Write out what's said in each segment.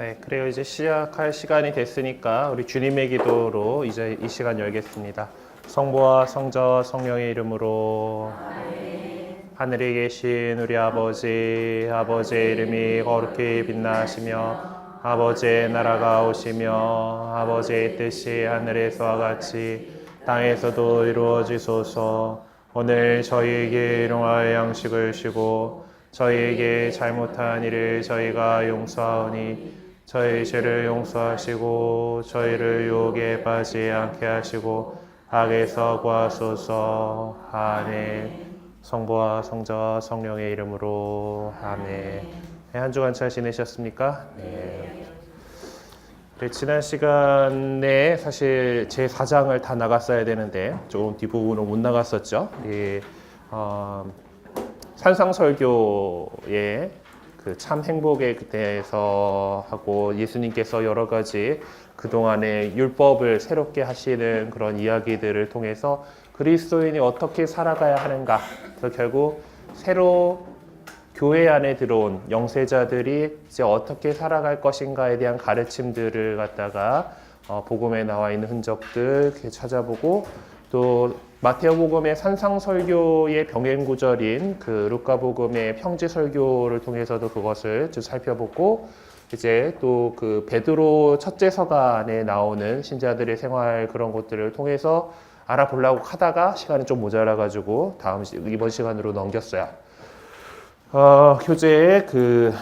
네, 그래요. 이제 시작할 시간이 됐으니까 우리 주님의 기도로 이제 이 시간 열겠습니다. 성부와 성자와 성령의 이름으로. 하늘에 계신 우리 아버지의 이름이 거룩히 빛나시며 아버지의 나라가 오시며 아버지의 뜻이 하늘에서와 같이 땅에서도 이루어지소서. 오늘 저희에게 일용할 양식을 주시고 저희에게 잘못한 일을 저희가 용서하오니 저희 죄를 용서하시고 저희를 유혹에 빠지지 않게 하시고 악에서 구하소서. 아멘. 성부와 성자와 성령의 이름으로. 아멘. 네, 한 주간 잘 지내셨습니까? 네. 네, 지난 시간에 사실 제 4장을 다 나갔어야 되는데 조금 뒷부분으로 못 나갔었죠. 산상설교의 그 참 행복에 대해서 하고 예수님께서 여러 가지 그동안의 율법을 새롭게 하시는 그런 이야기들을 통해서 그리스도인이 어떻게 살아가야 하는가, 결국 새로 교회 안에 들어온 영세자들이 이제 어떻게 살아갈 것인가에 대한 가르침들을 갖다가 복음에 나와 있는 흔적들 찾아보고, 또 마태오복음의 산상설교의 병행 구절인 그 루카복음의 평지설교를 통해서도 그것을 좀 살펴보고, 이제 또 그 베드로 첫째 서간에 나오는 신자들의 생활 그런 것들을 통해서 알아보려고 하다가 시간이 좀 모자라가지고 이번 시간으로 넘겼어요. 교재의 그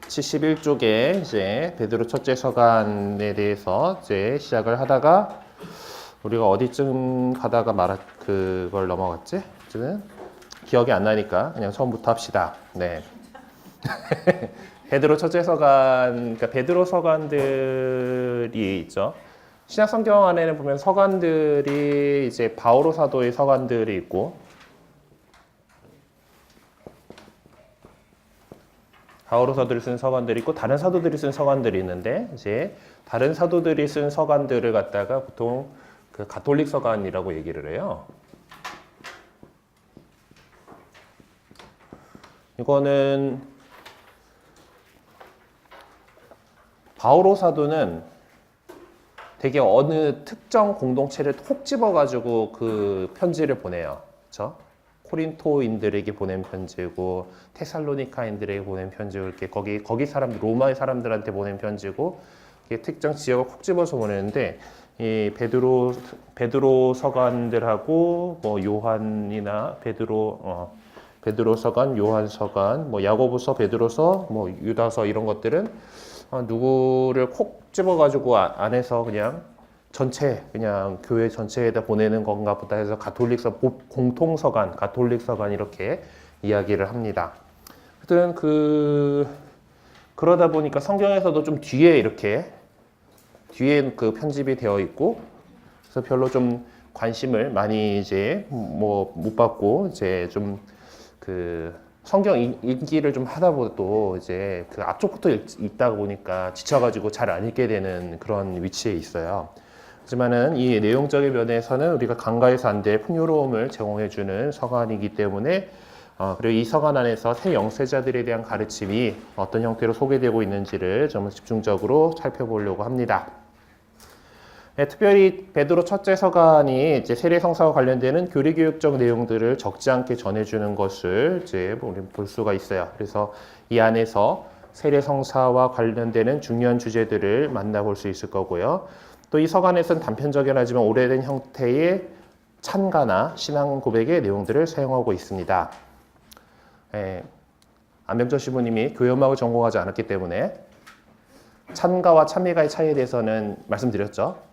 71쪽에 이제 베드로 첫째 서간에 대해서 이제 시작을 하다가 우리가 어디쯤 가다가 그걸 넘어갔지? 지금 기억이 안 나니까 그냥 처음부터 합시다. 네. 베드로 첫째 서간, 그러니까 베드로 서간들이 있죠. 신약 성경 안에는 보면 서간들이 이제 바오로 사도의 서간들이 있고, 바오로 사도들이 쓴 서간들이 있고 다른 사도들이 쓴 서간들이 있는데, 이제 다른 사도들이 쓴 서간들을 갖다가 보통 그 가톨릭 서간이라고 얘기를 해요. 이거는 바오로 사도는 되게 어느 특정 공동체를 콕 집어가지고 그 편지를 보내요. 그렇죠? 코린토인들에게 보낸 편지고 테살로니카인들에게 보낸 편지고, 이렇게 거기 사람들, 로마의 사람들한테 보낸 편지고, 이게 특정 지역을 콕 집어서 보내는데, 이 베드로 서간들하고 뭐 요한이나 베드로 서간, 요한 서간, 뭐 야고보서, 베드로서, 뭐 유다서 이런 것들은 누구를 콕 집어가지고 안에서 그냥 그냥 교회 전체에다 보내는 건가 보다 해서 가톨릭서, 공통서간, 가톨릭서간 이렇게 이야기를 합니다. 하여튼 그러다 보니까 성경에서도 좀 뒤에 그 편집이 되어 있고, 그래서 별로 좀 관심을 많이 이제 뭐 못 받고, 이제 좀 그 성경 읽기를 좀 하다 보도 이제 그 앞쪽부터 읽다 보니까 지쳐가지고 잘 안 읽게 되는 그런 위치에 있어요. 하지만은 이 내용적인 면에서는 우리가 간과해서 안 될 풍요로움을 제공해주는 서간이기 때문에, 그리고 이 서간 안에서 새 영세자들에 대한 가르침이 어떤 형태로 소개되고 있는지를 좀 집중적으로 살펴보려고 합니다. 네, 특별히 베드로 첫째 서간이 이제 세례성사와 관련되는 교리교육적 내용들을 적지 않게 전해주는 것을 이제 우리 볼 수가 있어요. 그래서 이 안에서 세례성사와 관련되는 중요한 주제들을 만나볼 수 있을 거고요. 또 이 서간에서는 단편적이긴 하지만 오래된 형태의 찬가나 신앙 고백의 내용들을 사용하고 있습니다. 안병철 시부님이 교회음악을 전공하지 않았기 때문에 찬가와 찬미가의 차이에 대해서는 말씀드렸죠.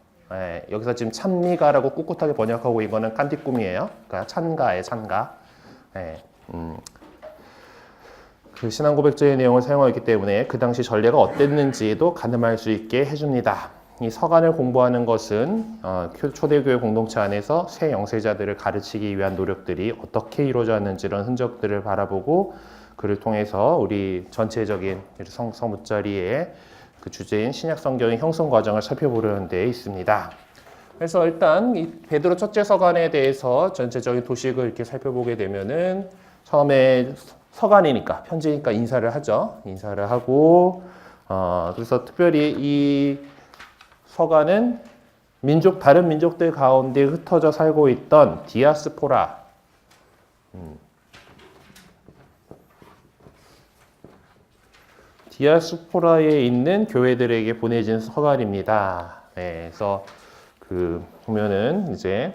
여기서 지금 찬미가라고 꿋꿋하게 번역하고 이거는 깐디꿈이에요. 그러니까 찬가예요, 찬가. 그 신앙 고백제의 내용을 사용하고 있기 때문에 그 당시 전례가 어땠는지도 가늠할 수 있게 해줍니다. 이 서간을 공부하는 것은 초대교회 공동체 안에서 새 영세자들을 가르치기 위한 노력들이 어떻게 이루어졌는지 이런 흔적들을 바라보고, 그를 통해서 우리 전체적인 성무자리의 그 주제인 신약 성경의 형성 과정을 살펴보려는 데 있습니다. 그래서 일단 이 베드로 첫째 서간에 대해서 전체적인 도식을 이렇게 살펴보게 되면은 처음에 서간이니까 편지니까 인사를 하죠. 인사를 하고 그래서 특별히 이 서간은 다른 민족들 가운데 흩어져 살고 있던 디아스포라 디아스포라에 있는 교회들에게 보내진 서간입니다. 네, 그래서 보면은 이제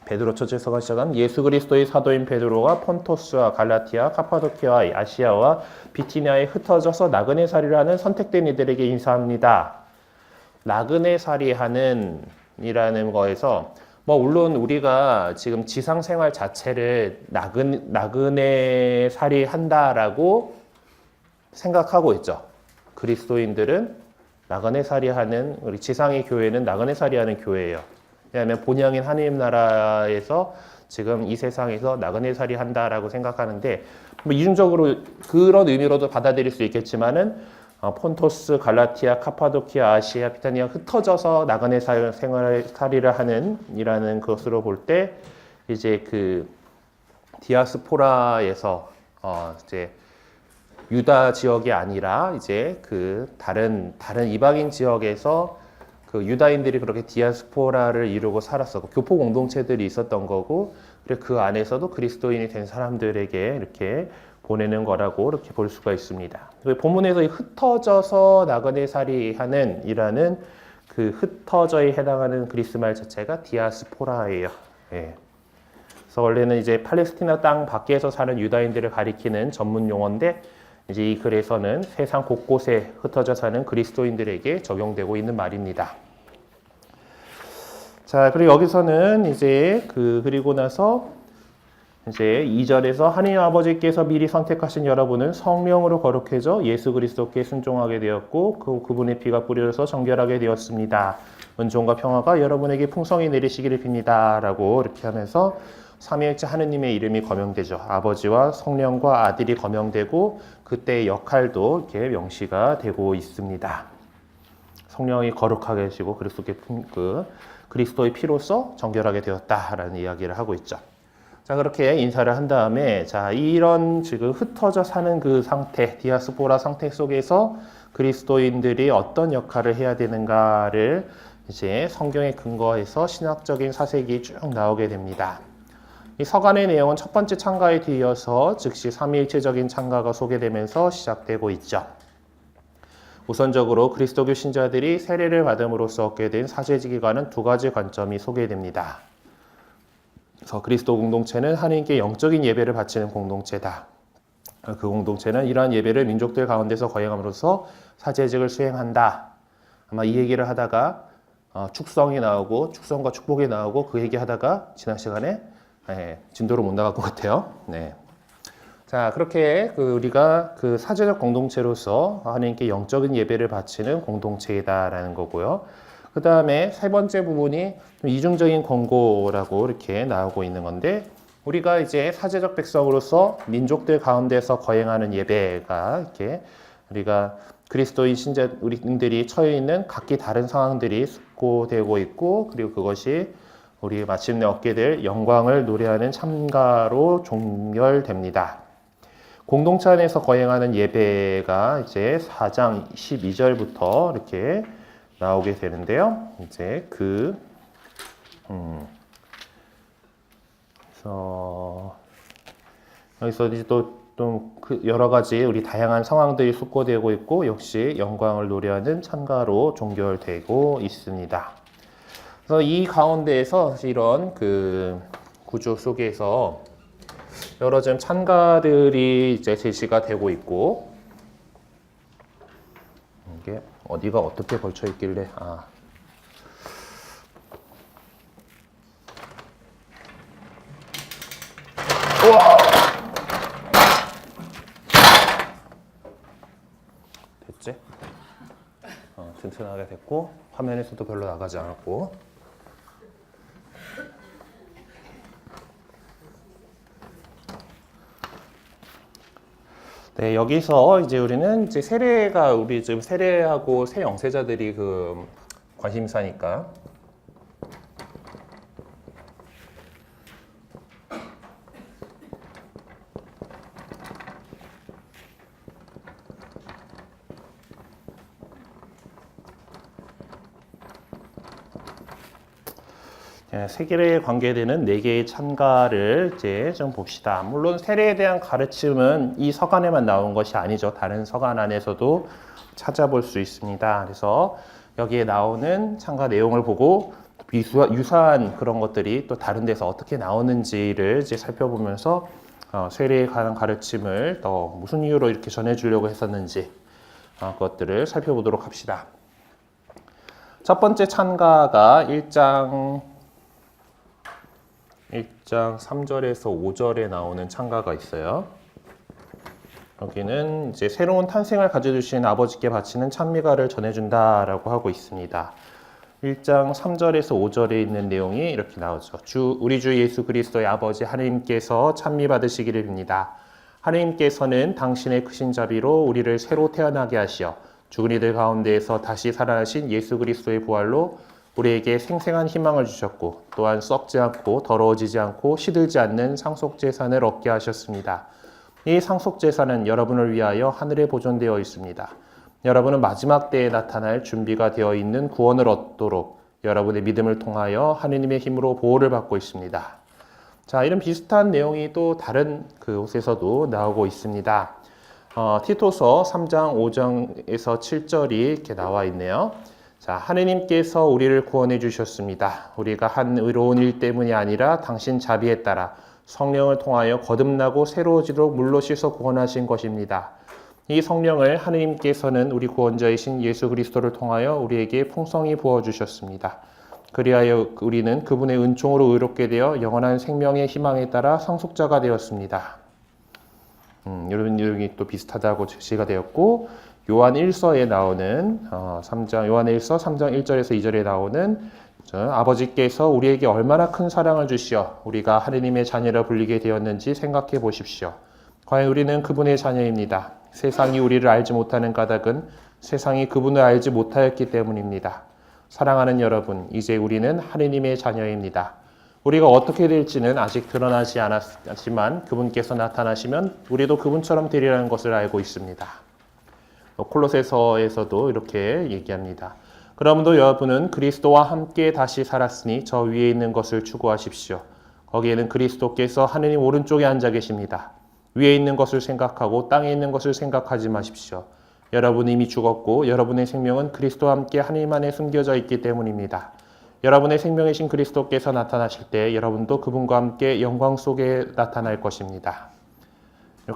베드로 첫째 서가 시작한 예수 그리스도의 사도인 베드로가 폰토스와 갈라티아, 카파도키아와 아시아와 비티니아에 흩어져서 나그네 살이를 하는 선택된 이들에게 인사합니다. 나그네 살이 하는 이라는 거에서 물론 우리가 지금 지상 생활 자체를 나그네 살이 한다라고 생각하고 있죠. 그리스도인들은 나그네 살이 하는 우리 지상의 교회는 나그네 살이 하는 교회예요. 왜냐하면 본향인 하나님 나라에서 지금 이 세상에서 나그네 살이 한다라고 생각하는데 이중적으로 그런 의미로도 받아들일 수 있겠지만은 폰토스, 갈라티아, 카파도키아, 아시아, 비타니아 흩어져서 나그네 생활살이를 하는 이라는 것으로 볼 때 이제 그 디아스포라에서 이제 유다 지역이 아니라 이제 그 다른 이방인 지역에서 그 유다인들이 그렇게 디아스포라를 이루고 살았었고 교포 공동체들이 있었던 거고 그리고 그 안에서도 그리스도인이 된 사람들에게 이렇게 보내는 거라고 이렇게 볼 수가 있습니다. 본문에서 흩어져서 나그네 살이 하는 이라는 그 흩어져에 해당하는 그리스 말 자체가 디아스포라예요. 예. 그래서 원래는 이제 팔레스티나 땅 밖에서 사는 유다인들을 가리키는 전문 용어인데 이제 이 글에서는 세상 곳곳에 흩어져 사는 그리스도인들에게 적용되고 있는 말입니다. 자, 그리고 여기서는 이제 그리고 나서 이제 2절에서 하나님 아버지께서 미리 선택하신 여러분은 성령으로 거룩해져 예수 그리스도께 순종하게 되었고 그분의 피가 뿌려져서 정결하게 되었습니다. 은총과 평화가 여러분에게 풍성히 내리시기를 빕니다. 라고 이렇게 하면서 삼위일체 하느님의 이름이 거명되죠. 아버지와 성령과 아들이 거명되고 그때의 역할도 이렇게 명시가 되고 있습니다. 성령이 거룩하게 하시고 그리스도의 피로써 정결하게 되었다라는 이야기를 하고 있죠. 자, 그렇게 인사를 한 다음에 자, 이런 지금 흩어져 사는 그 상태, 디아스포라 상태 속에서 그리스도인들이 어떤 역할을 해야 되는가를 이제 성경에 근거해서 신학적인 사색이 쭉 나오게 됩니다. 이 서간의 내용은 첫 번째 창가에 뒤이어서 즉시 삼위일체적인 창가가 소개되면서 시작되고 있죠. 우선적으로 그리스도교 신자들이 세례를 받음으로써 얻게 된 사제지기과는 두 가지 관점이 소개됩니다. 그래서 그리스도 공동체는 하나님께 영적인 예배를 바치는 공동체다. 그 공동체는 이러한 예배를 민족들 가운데서 거행함으로써 사제직을 수행한다. 아마 이 얘기를 하다가 축성이 나오고 축성과 축복이 나오고 그 얘기하다가 지난 시간에 진도로 못 나갈 것 같아요. 네. 자, 그렇게 우리가 그 사제적 공동체로서 하나님께 영적인 예배를 바치는 공동체이다라는 거고요. 그 다음에 세 번째 부분이 좀 이중적인 권고라고 이렇게 나오고 있는 건데, 우리가 이제 사제적 백성으로서 민족들 가운데서 거행하는 예배가 이렇게 우리가 그리스도인 신자 우리들이 처해 있는 각기 다른 상황들이 숙고되고 있고, 그리고 그것이 우리 마침내 얻게 될 영광을 노래하는 참가로 종결됩니다. 공동체 안에서 거행하는 예배가 이제 4장 12절부터 이렇게 나오게 되는데요. 이제 그래서 여기서 이제 또 여러 가지 우리 다양한 상황들이 숙고되고 있고, 역시 영광을 노래하는 참가로 종결되고 있습니다. 그래서 이 가운데에서 이런 구조 속에서 여러 좀 찬가들이 이제 제시가 되고 있고, 이게 어디가 어떻게 걸쳐 있길래 우와! 됐지? 튼튼하게 됐고 화면에서도 별로 나가지 않았고. 네, 여기서 이제 우리는 이제 세례가 우리 지금 세례하고 새 영세자들이 관심사니까. 세계에 관계되는 4개의 찬가를 이제 좀 봅시다. 물론 세례에 대한 가르침은 이 서간에만 나온 것이 아니죠. 다른 서간 안에서도 찾아볼 수 있습니다. 그래서 여기에 나오는 찬가 내용을 보고 유사한 그런 것들이 또 다른 데서 어떻게 나오는지를 이제 살펴보면서 세례에 관한 가르침을 더 무슨 이유로 이렇게 전해주려고 했었는지 그것들을 살펴보도록 합시다. 첫 번째 찬가가 1장 3절에서 5절에 나오는 찬가가 있어요. 여기는 이제 새로운 탄생을 가져주신 아버지께 바치는 찬미가를 전해준다라고 하고 있습니다. 1장 3절에서 5절에 있는 내용이 이렇게 나오죠. 우리 주 예수 그리스도의 아버지 하느님께서 찬미 받으시기를 빕니다. 하느님께서는 당신의 크신 자비로 우리를 새로 태어나게 하시어 죽은 이들 가운데에서 다시 살아나신 예수 그리스도의 부활로 우리에게 생생한 희망을 주셨고 또한 썩지 않고 더러워지지 않고 시들지 않는 상속재산을 얻게 하셨습니다. 이 상속재산은 여러분을 위하여 하늘에 보존되어 있습니다. 여러분은 마지막 때에 나타날 준비가 되어 있는 구원을 얻도록 여러분의 믿음을 통하여 하느님의 힘으로 보호를 받고 있습니다. 자, 이런 비슷한 내용이 또 다른 곳에서도 나오고 있습니다. 티토서 3장 5장에서 7절이 이렇게 나와 있네요. 자, 하느님께서 우리를 구원해 주셨습니다. 우리가 한 의로운 일 때문이 아니라 당신 자비에 따라 성령을 통하여 거듭나고 새로워지도록 물로 씻어 구원하신 것입니다. 이 성령을 하느님께서는 우리 구원자이신 예수 그리스도를 통하여 우리에게 풍성히 부어주셨습니다. 그리하여 우리는 그분의 은총으로 의롭게 되어 영원한 생명의 희망에 따라 상속자가 되었습니다. 이런 내용이 또 비슷하다고 제시가 되었고, 요한 1서에 나오는 요한 1서 3장 1절에서 2절에 나오는 아버지께서 우리에게 얼마나 큰 사랑을 주시어 우리가 하느님의 자녀라 불리게 되었는지 생각해 보십시오. 과연 우리는 그분의 자녀입니다. 세상이 우리를 알지 못하는 까닭은 세상이 그분을 알지 못하였기 때문입니다. 사랑하는 여러분, 이제 우리는 하느님의 자녀입니다. 우리가 어떻게 될지는 아직 드러나지 않았지만 그분께서 나타나시면 우리도 그분처럼 되리라는 것을 알고 있습니다. 콜로새서에서도 이렇게 얘기합니다. 그러므로 여러분은 그리스도와 함께 다시 살았으니 저 위에 있는 것을 추구하십시오. 거기에는 그리스도께서 하느님 오른쪽에 앉아 계십니다. 위에 있는 것을 생각하고 땅에 있는 것을 생각하지 마십시오. 여러분이 이미 죽었고 여러분의 생명은 그리스도와 함께 하느님 안에 숨겨져 있기 때문입니다. 여러분의 생명이신 그리스도께서 나타나실 때 여러분도 그분과 함께 영광 속에 나타날 것입니다.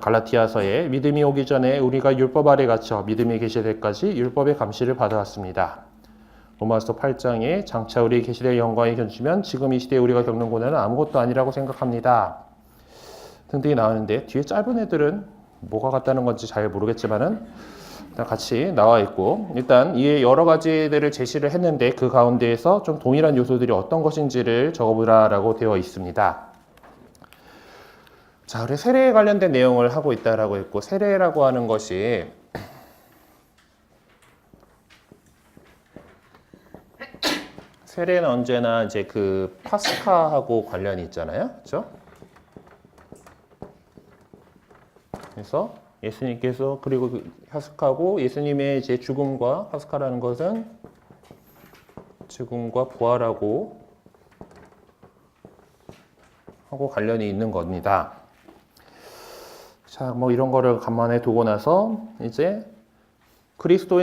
갈라티아서에 믿음이 오기 전에 우리가 율법 아래 갇혀 믿음이 계실 때까지 율법의 감시를 받아왔습니다. 로마서 8장에 장차 우리 계시될 영광이 견주면 지금 이 시대에 우리가 겪는 고난은 아무것도 아니라고 생각합니다. 등등이 나오는데 뒤에 짧은 애들은 뭐가 같다는 건지 잘 모르겠지만은 일단 같이 나와 있고, 일단 이 여러 가지들을 제시를 했는데 그 가운데에서 좀 동일한 요소들이 어떤 것인지를 적어보라라고 되어 있습니다. 자, 우리 세례에 관련된 내용을 하고 있다라고 했고, 세례라고 하는 것이 세례는 언제나 이제 그 파스카하고 관련이 있잖아요, 그렇죠? 그래서 예수님께서 그리고 파스카고 예수님의 이제 죽음과 파스카라는 것은 죽음과 부활하고 하고 관련이 있는 겁니다. 자, 뭐 이런 거를 감안해 두고 나서 이제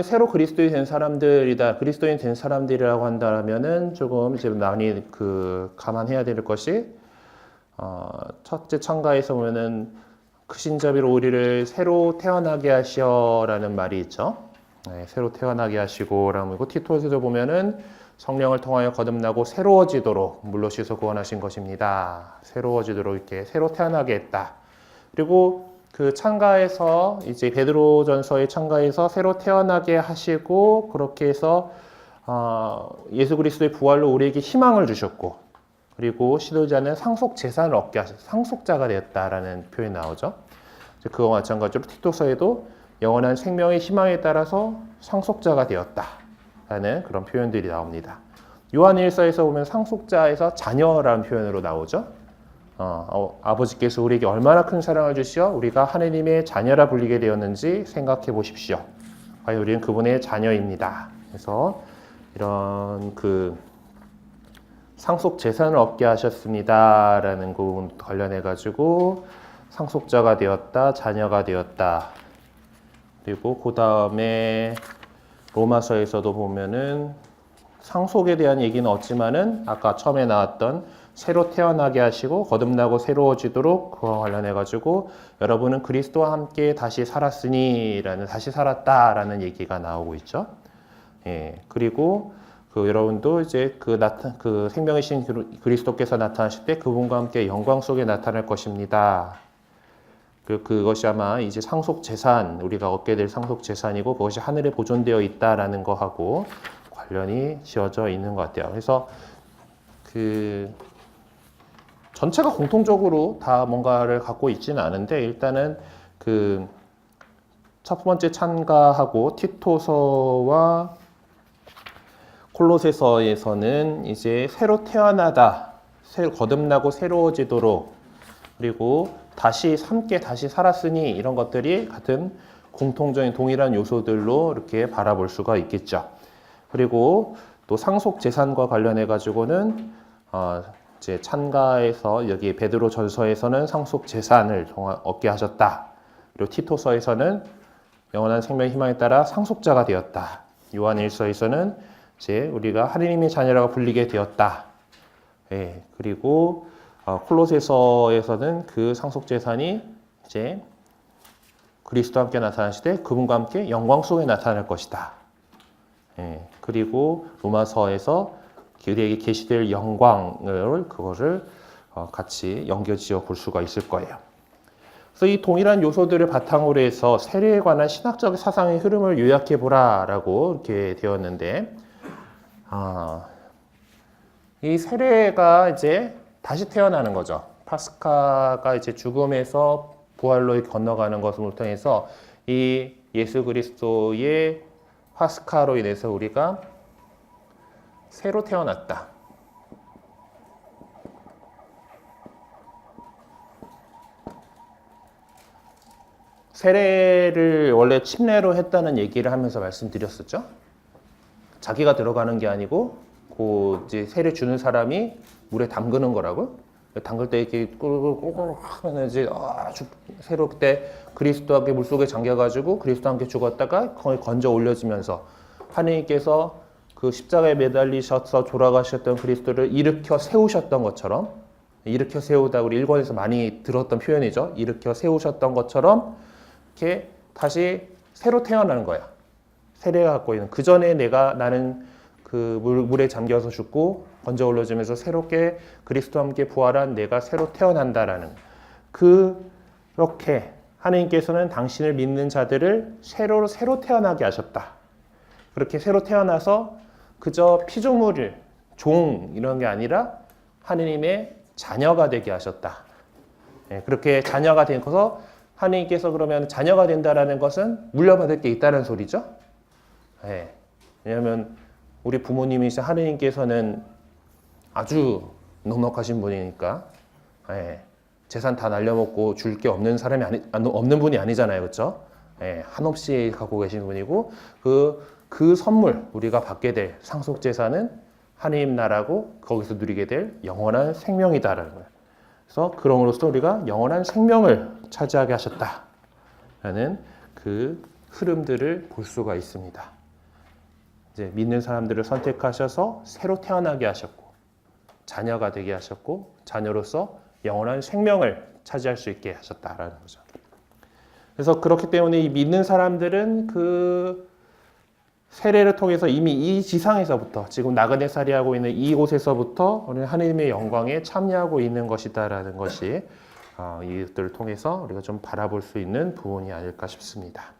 새로 그리스도인 된 사람들이다. 그리스도인 된 사람들이라고 한다면은 조금 이제 많이 감안해야 될 것이 첫째 찬가에서 보면은 크신 자비로 우리를 새로 태어나게 하시어라는 말이 있죠. 네, 새로 태어나게 하시고라는 거. 티토에서도 보면은 성령을 통하여 거듭나고 새로워지도록 물로 씻어 구원하신 것입니다. 새로워지도록 이렇게 새로 태어나게 했다. 그리고 그 찬가에서 이제 베드로전서의 찬가에서 새로 태어나게 하시고 그렇게 해서 예수 그리스도의 부활로 우리에게 희망을 주셨고, 그리고 시들지 않는 상속 재산을 얻게 하셔서 상속자가 되었다라는 표현이 나오죠. 그와 마찬가지로 티토서에도 영원한 생명의 희망에 따라서 상속자가 되었다라는 그런 표현들이 나옵니다. 요한 1서에서 보면 상속자에서 자녀라는 표현으로 나오죠. 아버지께서 우리에게 얼마나 큰 사랑을 주시어 우리가 하느님의 자녀라 불리게 되었는지 생각해 보십시오. 과연 우리는 그분의 자녀입니다. 그래서 이런 상속 재산을 얻게 하셨습니다. 라는 부분 관련해 가지고 상속자가 되었다, 자녀가 되었다. 그리고 그 다음에 로마서에서도 보면은 상속에 대한 얘기는 없지만은 아까 처음에 나왔던 새로 태어나게 하시고 거듭나고 새로워지도록 그와 관련해 가지고 여러분은 그리스도와 함께 다시 살았으니 라는 다시 살았다라는 얘기가 나오고 있죠. 예. 그리고 여러분도 이제 그 생명이신 그리스도께서 나타나실 때 그분과 함께 영광 속에 나타날 것입니다. 그것이 아마 이제 상속 재산, 우리가 얻게 될 상속 재산이고 그것이 하늘에 보존되어 있다라는 거하고 관련이 지어져 있는 것 같아요. 그래서 전체가 공통적으로 다 뭔가를 갖고 있지는 않은데 일단은 첫 번째 찬가하고 티토서와 콜로새서에서는 이제 새로 태어나다, 거듭나고 새로워지도록 그리고 함께 다시 살았으니 이런 것들이 같은 공통적인 동일한 요소들로 이렇게 바라볼 수가 있겠죠. 그리고 또 상속 재산과 관련해 가지고는 이제 찬가에서 여기 베드로 전서에서는 상속 재산을 얻게 하셨다. 그리고 티토서에서는 영원한 생명의 희망에 따라 상속자가 되었다. 요한일서에서는 이제 우리가 하느님의 자녀라고 불리게 되었다. 예, 그리고 콜로새서에서는 그 상속 재산이 이제 그리스도와 함께 나타나실 때 그분과 함께 영광 속에 나타날 것이다. 예, 그리고 로마서에서 그에게 계시될 영광을 그거를 같이 연결지어 볼 수가 있을 거예요. 그래서 이 동일한 요소들을 바탕으로 해서 세례에 관한 신학적 사상의 흐름을 요약해 보라라고 이렇게 되었는데, 이 세례가 이제 다시 태어나는 거죠. 파스카가 이제 죽음에서 부활로 건너가는 것을 통해서 이 예수 그리스도의 파스카로 인해서 우리가 새로 태어났다. 세례를 원래 침례로 했다는 얘기를 하면서 말씀드렸었죠. 자기가 들어가는 게 아니고 이제 세례 주는 사람이 물에 담그는 거라고. 담글 때 이렇게 꿀꿀꿀 하면 이제 새로 그때 그리스도와 함께 물속에 잠겨가지고 그리스도와 함께 죽었다가 거기 건져 올려지면서 하느님께서 그 십자가에 매달리셔서 돌아가셨던 그리스도를 일으켜 세우셨던 것처럼, 일으켜 세우다 우리 일본에서 많이 들었던 표현이죠. 일으켜 세우셨던 것처럼 이렇게 다시 새로 태어나는 거야. 세례가 갖고 있는 그 전에 나는 그 물에 잠겨서 죽고 건져 올려지면서 새롭게 그리스도와 함께 부활한 내가 새로 태어난다라는, 그렇게 하느님께서는 당신을 믿는 자들을 새로 태어나게 하셨다. 그렇게 새로 태어나서 그저 피조물, 종 이런 게 아니라 하느님의 자녀가 되게 하셨다. 그렇게 자녀가 되어서 하느님께서 그러면 자녀가 된다라는 것은 물려받을 게 있다는 소리죠. 왜냐하면 우리 부모님이신 하느님께서는 아주 넉넉하신 분이니까 재산 다 날려먹고 줄 게 없는 사람이 없는 분이 아니잖아요, 그렇죠? 한없이 갖고 계신 분이고 그 선물 우리가 받게 될 상속 재산은 하느님 나라고 거기서 누리게 될 영원한 생명이다라는 거예요. 그래서 그럼으로써 우리가 영원한 생명을 차지하게 하셨다라는 그 흐름들을 볼 수가 있습니다. 이제 믿는 사람들을 선택하셔서 새로 태어나게 하셨고 자녀가 되게 하셨고 자녀로서 영원한 생명을 차지할 수 있게 하셨다라는 거죠. 그래서 그렇기 때문에 이 믿는 사람들은 그 세례를 통해서 이미 이 지상에서부터 지금 나그네 살이하고 있는 이곳에서부터 우리는 하느님의 영광에 참여하고 있는 것이다라는 것이 이것들을 통해서 우리가 좀 바라볼 수 있는 부분이 아닐까 싶습니다.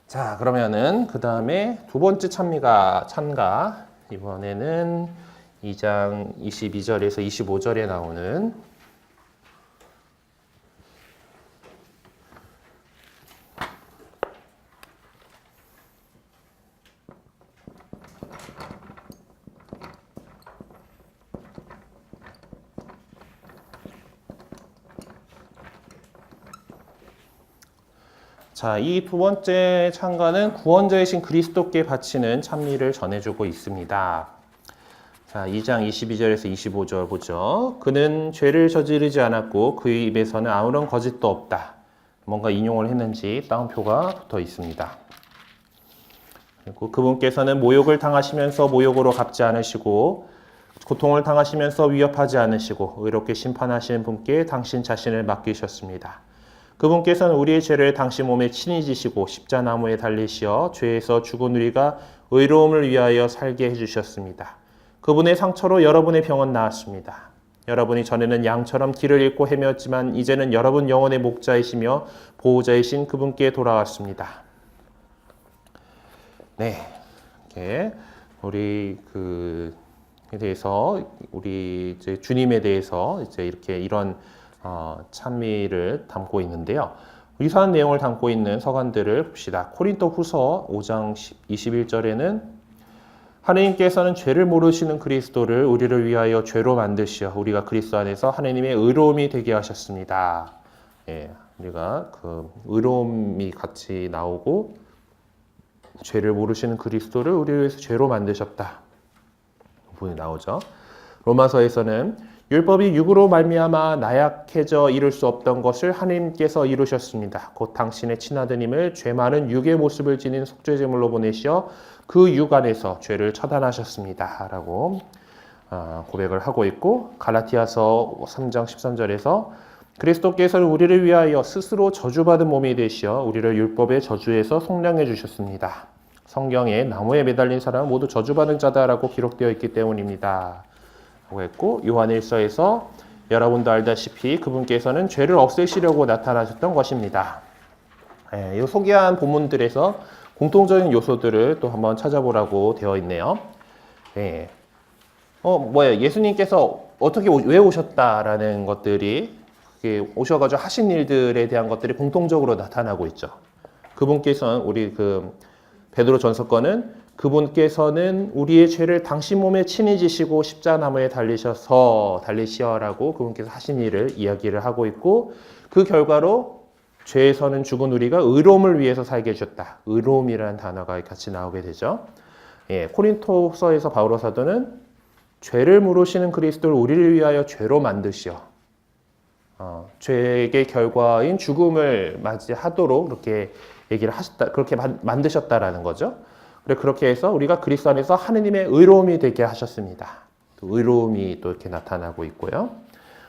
자, 그러면은 그 다음에 두 번째 찬가 이번에는 2장 22절에서 25절에 나오는 자, 이 두 번째 찬가는 구원자이신 그리스도께 바치는 찬미를 전해주고 있습니다. 자, 2장 22절에서 25절 보죠. 그는 죄를 저지르지 않았고 그의 입에서는 아무런 거짓도 없다. 뭔가 인용을 했는지 따옴표가 붙어 있습니다. 그리고 그분께서는 모욕을 당하시면서 모욕으로 갚지 않으시고 고통을 당하시면서 위협하지 않으시고 의롭게 심판하시는 분께 당신 자신을 맡기셨습니다. 그분께서는 우리의 죄를 당신 몸에 친히 지시고 십자나무에 달리시어 죄에서 죽은 우리가 의로움을 위하여 살게 해주셨습니다. 그분의 상처로 여러분의 병은 나았습니다. 여러분이 전에는 양처럼 길을 잃고 헤매었지만 이제는 여러분 영혼의 목자이시며 보호자이신 그분께 돌아왔습니다. 네, 이렇게 우리 에 대해서 우리 이제 주님에 대해서 이제 이렇게 이런 찬미를 담고 있는데요. 유사한 내용을 담고 있는 서간들을 봅시다. 고린도후서 5장 21절에는 하느님께서는 죄를 모르시는 그리스도를 우리를 위하여 죄로 만드시어 우리가 그리스도 안에서 하느님의 의로움이 되게 하셨습니다. 예, 우리가 그 의로움이 같이 나오고 죄를 모르시는 그리스도를 우리를 위해서 죄로 만드셨다. 부분이 나오죠. 로마서에서는 율법이 육으로 말미암아 나약해져 이룰 수 없던 것을 하나님께서 이루셨습니다. 곧 당신의 친아드님을 죄 많은 육의 모습을 지닌 속죄제물로 보내시어 그 육 안에서 죄를 처단하셨습니다. 라고 고백을 하고 있고 갈라티아서 3장 13절에서 그리스도께서는 우리를 위하여 스스로 저주받은 몸이 되시어 우리를 율법의 저주에서 속량해 주셨습니다. 성경에 나무에 매달린 사람은 모두 저주받은 자다라고 기록되어 있기 때문입니다. 라고 했고 요한일서에서 여러분도 알다시피 그분께서는 죄를 없애시려고 나타나셨던 것입니다. 이 소개한 본문들에서 공통적인 요소들을 또 한번 찾아보라고 되어 있네요. 네. 예수님께서 왜 오셨다라는 것들이 오셔가지고 하신 일들에 대한 것들이 공통적으로 나타나고 있죠. 그분께서는 우리 베드로 전서권은 그분께서는 우리의 죄를 당신 몸에 친히 지시고 십자나무에 달리시어라고 그분께서 하신 일을 이야기를 하고 있고 그 결과로 죄에서는 죽은 우리가 의로움을 위해서 살게 해주셨다. 의로움이라는 단어가 같이 나오게 되죠. 예, 코린토서에서 바오로 사도는 죄를 물으시는 그리스도를 우리를 위하여 죄로 만드시어 죄의 결과인 죽음을 맞이하도록 그렇게 얘기를 하셨다, 그렇게 만드셨다라는 거죠. 그렇게 해서 우리가 그리스도 안에서 하느님의 의로움이 되게 하셨습니다. 또 의로움이 또 이렇게 나타나고 있고요.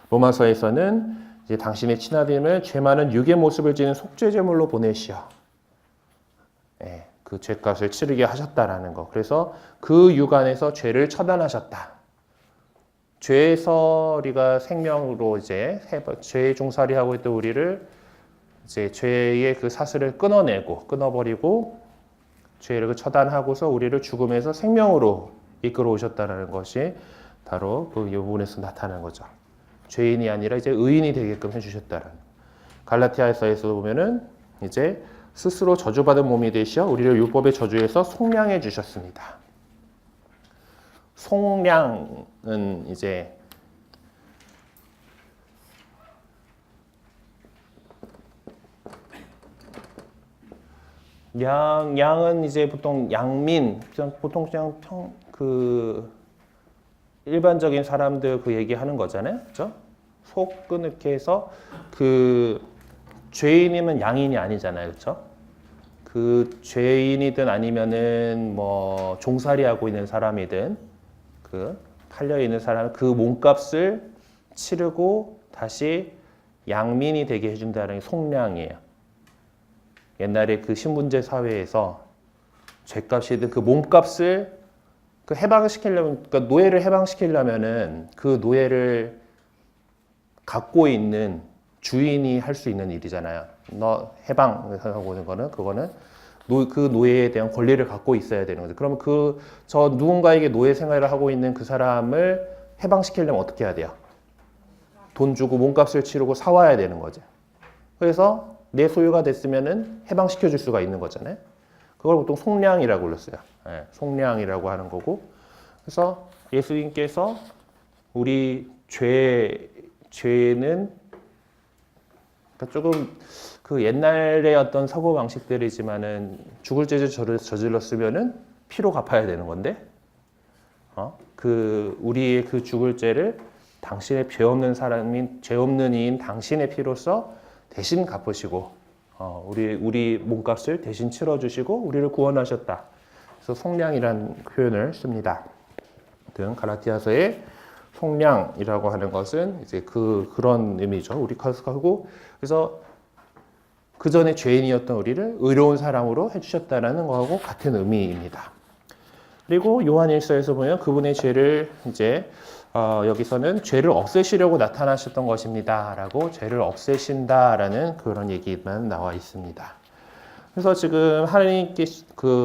로마서에서는 이제 당신의 친아들을 죄 많은 육의 모습을 지닌 속죄제물로 보내시어 그 죄값을 치르게 하셨다라는 거. 그래서 그 육 안에서 죄를 처단하셨다. 죄에서 우리가 생명으로 이제 죄의 종살이하고 있던 우리를 이제 죄의 그 사슬을 끊어버리고 죄를 처단하고서 우리를 죽음에서 생명으로 이끌어 오셨다는 것이 바로 그 부분에서 나타난 거죠. 죄인이 아니라 이제 의인이 되게끔 해주셨다는. 갈라티아서에서 보면은 이제 스스로 저주받은 몸이 되시어 우리를 율법의 저주에서 속량해 주셨습니다. 속량은 이제 양은 이제 보통 양민, 보통 그냥 일반적인 사람들 얘기하는 거잖아요. 그죠? 속은 이렇게 해서 죄인이면 양인이 아니잖아요. 그죠? 죄인이든 아니면은 뭐 종살이하고 있는 사람이든 팔려 있는 사람 그 몸값을 치르고 다시 양민이 되게 해준다는 게 속량이에요. 옛날에 신분제 사회에서 죄값이든 그 몸값을 해방시키려면, 그러니까 노예를 해방시키려면은 그 노예를 갖고 있는 주인이 할 수 있는 일이잖아요. 너 해방하고 있는 거는, 그거는 그 노예에 대한 권리를 갖고 있어야 되는 거죠. 그러면 저 누군가에게 노예 생활을 하고 있는 그 사람을 해방시키려면 어떻게 해야 돼요? 돈 주고 몸값을 치르고 사와야 되는 거죠. 그래서 내 소유가 됐으면은 해방시켜 줄 수가 있는 거잖아요. 그걸 보통 속량이라고 불렀어요. 속량이라고 하는 거고. 그래서 예수님께서 우리 죄는 조금 옛날의 어떤 사고 방식들이지만은 죽을 죄를 저질렀으면은 피로 갚아야 되는 건데 그 우리의 그 죽을 죄를 당신의 죄 없는 이인 당신의 피로써 대신 갚으시고 우리 몸값을 대신 치러주시고 우리를 구원하셨다. 그래서 속량이라는 표현을 씁니다. 갈라디아서의 속량이라고 하는 것은 이제 그런 의미죠. 우리 가지고 그래서 그 전에 죄인이었던 우리를 의로운 사람으로 해주셨다라는 거하고 같은 의미입니다. 그리고 요한일서에서 보면 그분의 죄를 이제 여기서는 죄를 없애시려고 나타나셨던 것입니다라고 죄를 없애신다라는 그런 얘기만 나와 있습니다. 그래서 지금 하나님께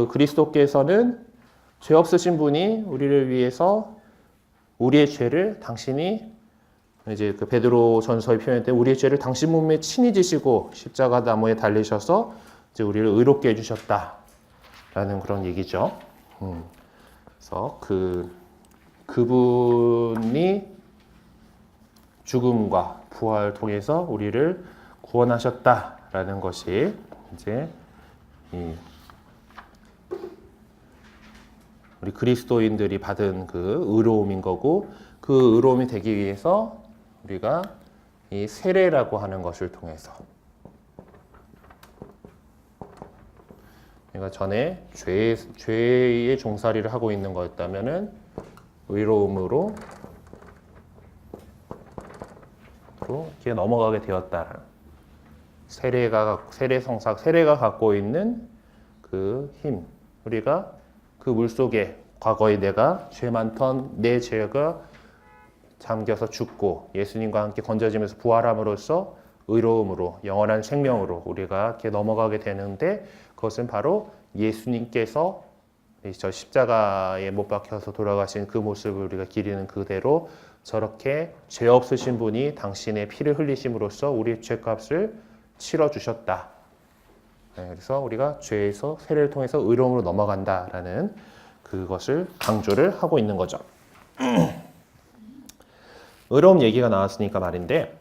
그리스도께서는 죄 없으신 분이 우리를 위해서 우리의 죄를 당신이 이제 그 베드로 전서의 표현 때 우리의 죄를 당신 몸에 친히 지시고 십자가 나무에 달리셔서 이제 우리를 의롭게 해주셨다라는 그런 얘기죠. 그래서 그분이 죽음과 부활을 통해서 우리를 구원하셨다라는 것이 이제 우리 그리스도인들이 받은 그 의로움인 거고 그 의로움이 되기 위해서 우리가 이 세례라고 하는 것을 통해서 그러니까 전에 죄의 종살이를 하고 있는 거였다면은 의로움으로 이렇게 넘어가게 되었다. 세례가 갖고 있는 그 힘, 우리가 그 물속에 과거에 내가 죄 많던 내 죄가 잠겨서 죽고 예수님과 함께 건져지면서 부활함으로써 의로움으로 영원한 생명으로 우리가 이렇게 넘어가게 되는데 그것은 바로 예수님께서 저 십자가에 못 박혀서 돌아가신 그 모습을 우리가 기리는 그대로 저렇게 죄 없으신 분이 당신의 피를 흘리심으로써 우리의 죄값을 치러주셨다. 그래서 우리가 죄에서 세례를 통해서 의로움으로 넘어간다라는 그것을 강조를 하고 있는 거죠. 의로움 얘기가 나왔으니까 말인데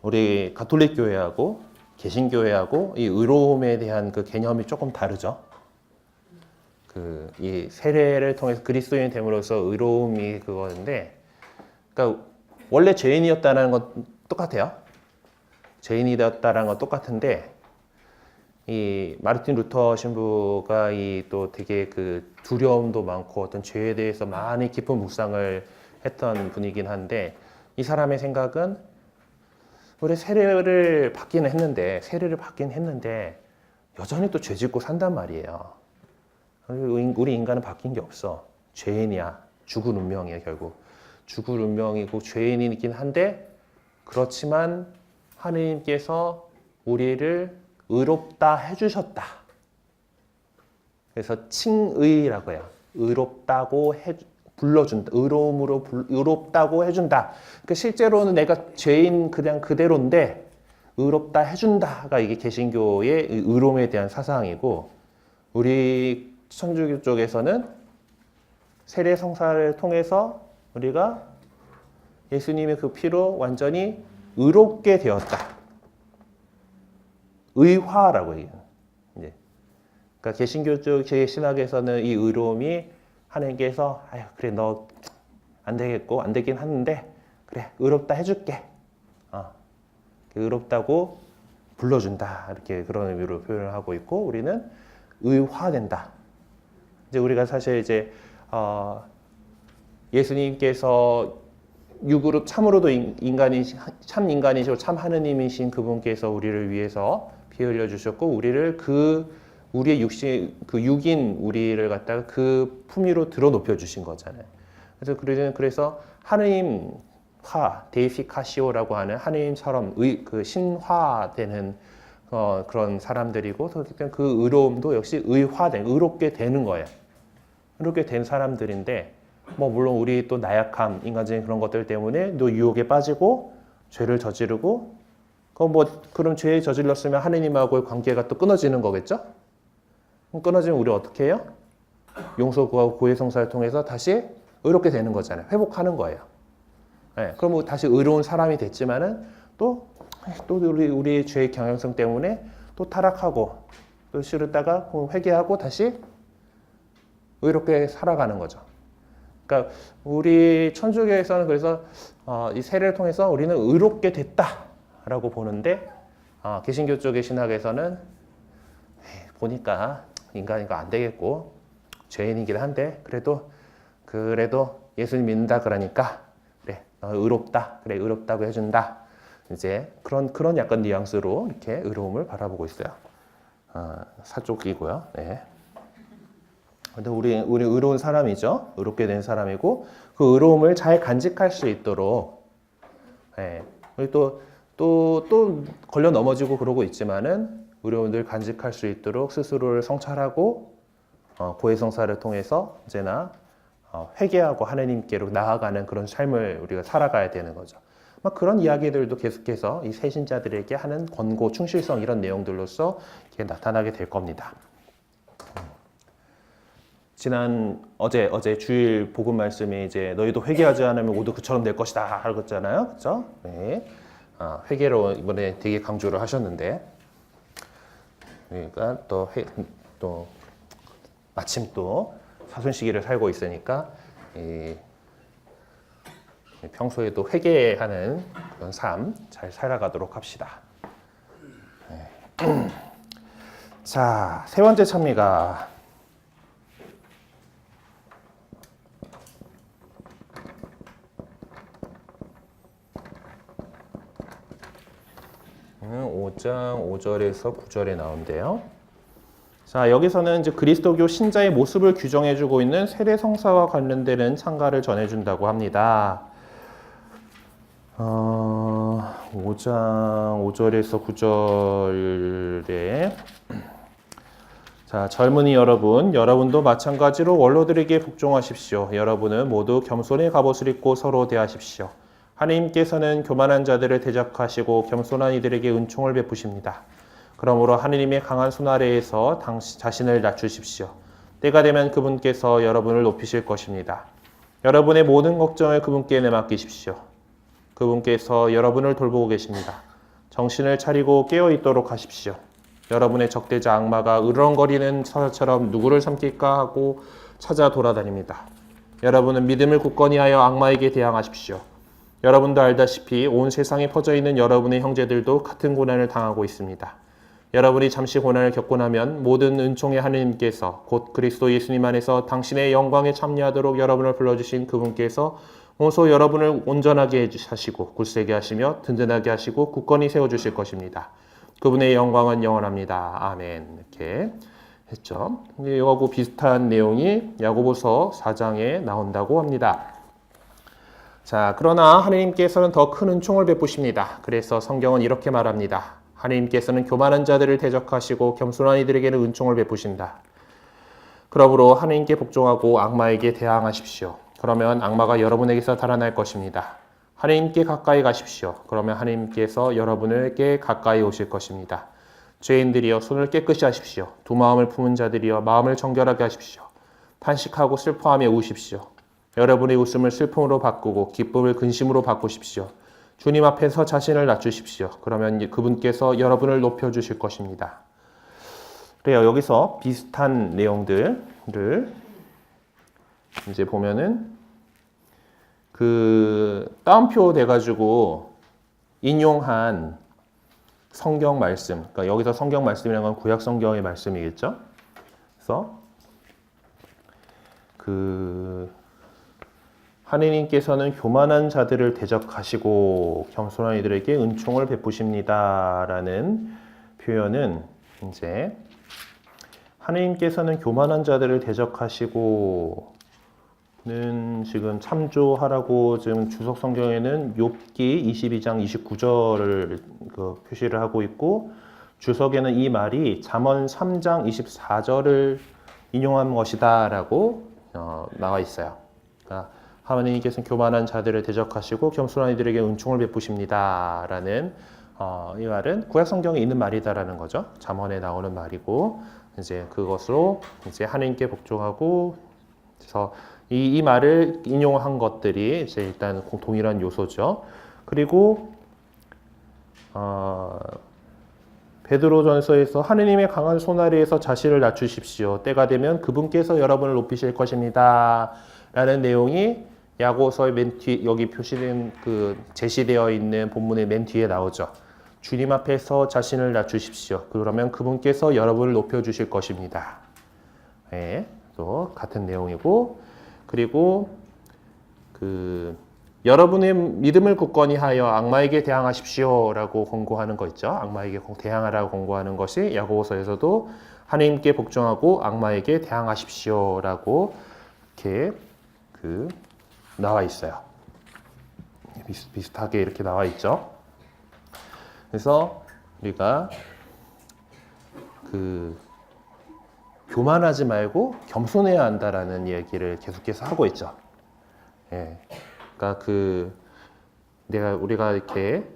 우리 가톨릭 교회하고 개신교회하고 이 의로움에 대한 그 개념이 조금 다르죠. 이 세례를 통해서 그리스도인이 됨으로써 의로움이 그거인데, 그러니까 원래 죄인이었다는 건 똑같아요. 죄인이 되었다는 건 똑같은데, 이 마르틴 루터 신부가 이 또 되게 그 두려움도 많고 어떤 죄에 대해서 많이 깊은 묵상을 했던 분이긴 한데, 이 사람의 생각은 우리 세례를 받긴 했는데 여전히 또 죄 짓고 산단 말이에요. 우리 인간은 바뀐 게 없어. 죄인이야. 죽은 운명이야, 결국. 죽을 운명이고 죄인이긴 한데, 그렇지만 하느님께서 우리를 의롭다 해주셨다. 그래서 칭의라고 해요. 의롭다고 불러준다. 의롭다고 해준다. 그러니까 실제로는 내가 죄인 그냥 그대로인데 의롭다 해준다가 이게 개신교의 의로움에 대한 사상이고, 우리 천주교 쪽에서는 세례 성사를 통해서 우리가 예수님의 그 피로 완전히 의롭게 되었다. 의화라고 얘기해요. 이제 그러니까 개신교 쪽 제 신학에서는 이 의로움이 하나님께서 그래 너 안 되겠고 안 되긴 하는데 그래 의롭다 해줄게. 의롭다고 불러준다. 이렇게 그런 의미로 표현을 하고 있고, 우리는 의화된다. 이제 우리가 사실 이제 예수님께서 육으로 참으로도 참 인간이시고 참 하느님이신 그분께서 우리를 위해서 피 흘려 주셨고, 우리를 우리의 육인 우리를 갖다가 그 품위로 들어 높여 주신 거잖아요. 그래서 하느님화 데이피카시오라고 하는 하느님처럼 그 신화되는 그런 사람들이고, 그 의로움도 역시 의롭게 되는 거예요. 의롭게 된 사람들인데, 물론 우리 또 나약함, 인간적인 그런 것들 때문에 또 유혹에 빠지고 죄를 저지르고, 그럼 죄에 저질렀으면 하느님하고의 관계가 또 끊어지는 거겠죠? 끊어지면 우리 어떻게 해요? 용서 구하고 고해 성사를 통해서 다시 의롭게 되는 거잖아요. 회복하는 거예요. 네, 그럼 다시 의로운 사람이 됐지만은 또 우리의 죄의 경향성 때문에 또 타락하고 또 싫었다가 회개하고 다시 의롭게 살아가는 거죠. 그러니까 우리 천주교에서는 그래서 이 세례를 통해서 우리는 의롭게 됐다라고 보는데 개신교 쪽의 신학에서는 보니까 인간이가 안 되겠고 죄인이긴 한데 그래도 예수님 믿는다 그러니까 그래 의롭다 그래 의롭다고 해준다 이제 그런 약간 뉘앙스로 이렇게 의로움을 바라보고 있어요. 사쪽이고요. 네. 근데 우리 의로운 사람이죠. 의롭게 된 사람이고 그 의로움을 잘 간직할 수 있도록 네. 또 걸려 넘어지고 그러고 있지만은 의로움을 간직할 수 있도록 스스로를 성찰하고 고해성사를 통해서 언제나 회개하고 하나님께로 나아가는 그런 삶을 우리가 살아가야 되는 거죠. 그런 이야기들도 계속해서 이 새신자들에게 하는 권고, 충실성 이런 내용들로서 이게 나타나게 될 겁니다. 어제 주일 복음 말씀에 이제 너희도 회개하지 않으면 모두 그처럼 될 것이다 하고 있잖아요, 그렇죠? 네. 회개로 이번에 되게 강조를 하셨는데, 그러니까 또 마침 또 사순 시기를 살고 있으니까 평소에도 회개하는 그런 삶 잘 살아가도록 합시다. 네. 자, 세 번째 차입니다. 음, 5장 5절에서 9절에 나온대요. 자, 여기서는 이제 그리스도교 신자의 모습을 규정해주고 있는 세례 성사와 관련되는 찬가를 전해준다고 합니다. 5장 5절에서 9절에 자, 젊은이 여러분, 여러분도 마찬가지로 원로들에게 복종하십시오. 여러분은 모두 겸손의 갑옷을 입고 서로 대하십시오. 하나님께서는 교만한 자들을 대적하시고 겸손한 이들에게 은총을 베푸십니다. 그러므로 하느님의 강한 손 아래에서 자신을 낮추십시오. 때가 되면 그분께서 여러분을 높이실 것입니다. 여러분의 모든 걱정을 그분께 내맡기십시오. 그분께서 여러분을 돌보고 계십니다. 정신을 차리고 깨어있도록 하십시오. 여러분의 적대자 악마가 으르렁거리는 사자처럼 누구를 삼킬까 하고 찾아 돌아다닙니다. 여러분은 믿음을 굳건히 하여 악마에게 대항하십시오. 여러분도 알다시피 온 세상에 퍼져있는 여러분의 형제들도 같은 고난을 당하고 있습니다. 여러분이 잠시 고난을 겪고 나면 모든 은총의 하느님께서 곧 그리스도 예수님 안에서 당신의 영광에 참여하도록 여러분을 불러주신 그분께서 모두 여러분을 온전하게 하시고 굳세게 하시며 든든하게 하시고 굳건히 세워주실 것입니다. 그분의 영광은 영원합니다. 아멘. 이렇게 했죠. 이거하고 비슷한 내용이 야고보서 4장에 나온다고 합니다. 자, 그러나 하나님께서는 더 큰 은총을 베푸십니다. 그래서 성경은 이렇게 말합니다. 하나님께서는 교만한 자들을 대적하시고 겸손한 이들에게는 은총을 베푸신다. 그러므로 하나님께 복종하고 악마에게 대항하십시오. 그러면 악마가 여러분에게서 달아날 것입니다. 하나님께 가까이 가십시오. 그러면 하나님께서 여러분에게 가까이 오실 것입니다. 죄인들이여 손을 깨끗이 하십시오. 두 마음을 품은 자들이여 마음을 정결하게 하십시오. 탄식하고 슬퍼하며 우십시오. 여러분의 웃음을 슬픔으로 바꾸고 기쁨을 근심으로 바꾸십시오. 주님 앞에서 자신을 낮추십시오. 그러면 그분께서 여러분을 높여주실 것입니다. 그래요. 여기서 비슷한 내용들을 이제 보면은 그 따옴표 돼가지고 인용한 성경 말씀, 그러니까 여기서 성경 말씀이라는 건 구약 성경의 말씀이겠죠. 그래서 하느님께서는 교만한 자들을 대적하시고 겸손한 이들에게 은총을 베푸십니다라는 표현은 이제 하느님께서는 교만한 자들을 대적하시고는 지금 참조하라고 지금 주석 성경에는 욥기 22장 29절을 표시를 하고 있고 주석에는 이 말이 잠언 3장 24절을 인용한 것이다라고 나와 있어요. 그러니까 하나님께서는 교만한 자들을 대적하시고 겸손한 이들에게 은총을 베푸십니다라는 이 말은 구약 성경에 있는 말이다라는 거죠. 잠언에 나오는 말이고 이제 그것으로 이제 하나님께 복종하고 그래서 이 말을 인용한 것들이 이제 일단 동일한 요소죠. 그리고 베드로전서에서 하느님의 강한 손 아래에서 자신을 낮추십시오. 때가 되면 그분께서 여러분을 높이실 것입니다. 라는 내용이 야고보서의 맨 뒤, 여기 표시된 그 제시되어 있는 본문의 맨 뒤에 나오죠. 주님 앞에서 자신을 낮추십시오. 그러면 그분께서 여러분을 높여주실 것입니다. 네, 또 같은 내용이고, 그리고 여러분의 믿음을 굳건히 하여 악마에게 대항하십시오라고 권고하는 거 있죠. 악마에게 대항하라고 권고하는 것이 야고보서에서도 하나님께 복종하고 악마에게 대항하십시오라고 이렇게 나와 있어요. 비슷하게 이렇게 나와 있죠. 그래서 우리가 교만하지 말고 겸손해야 한다라는 얘기를 계속해서 하고 있죠. 예. 그러니까 우리가 이렇게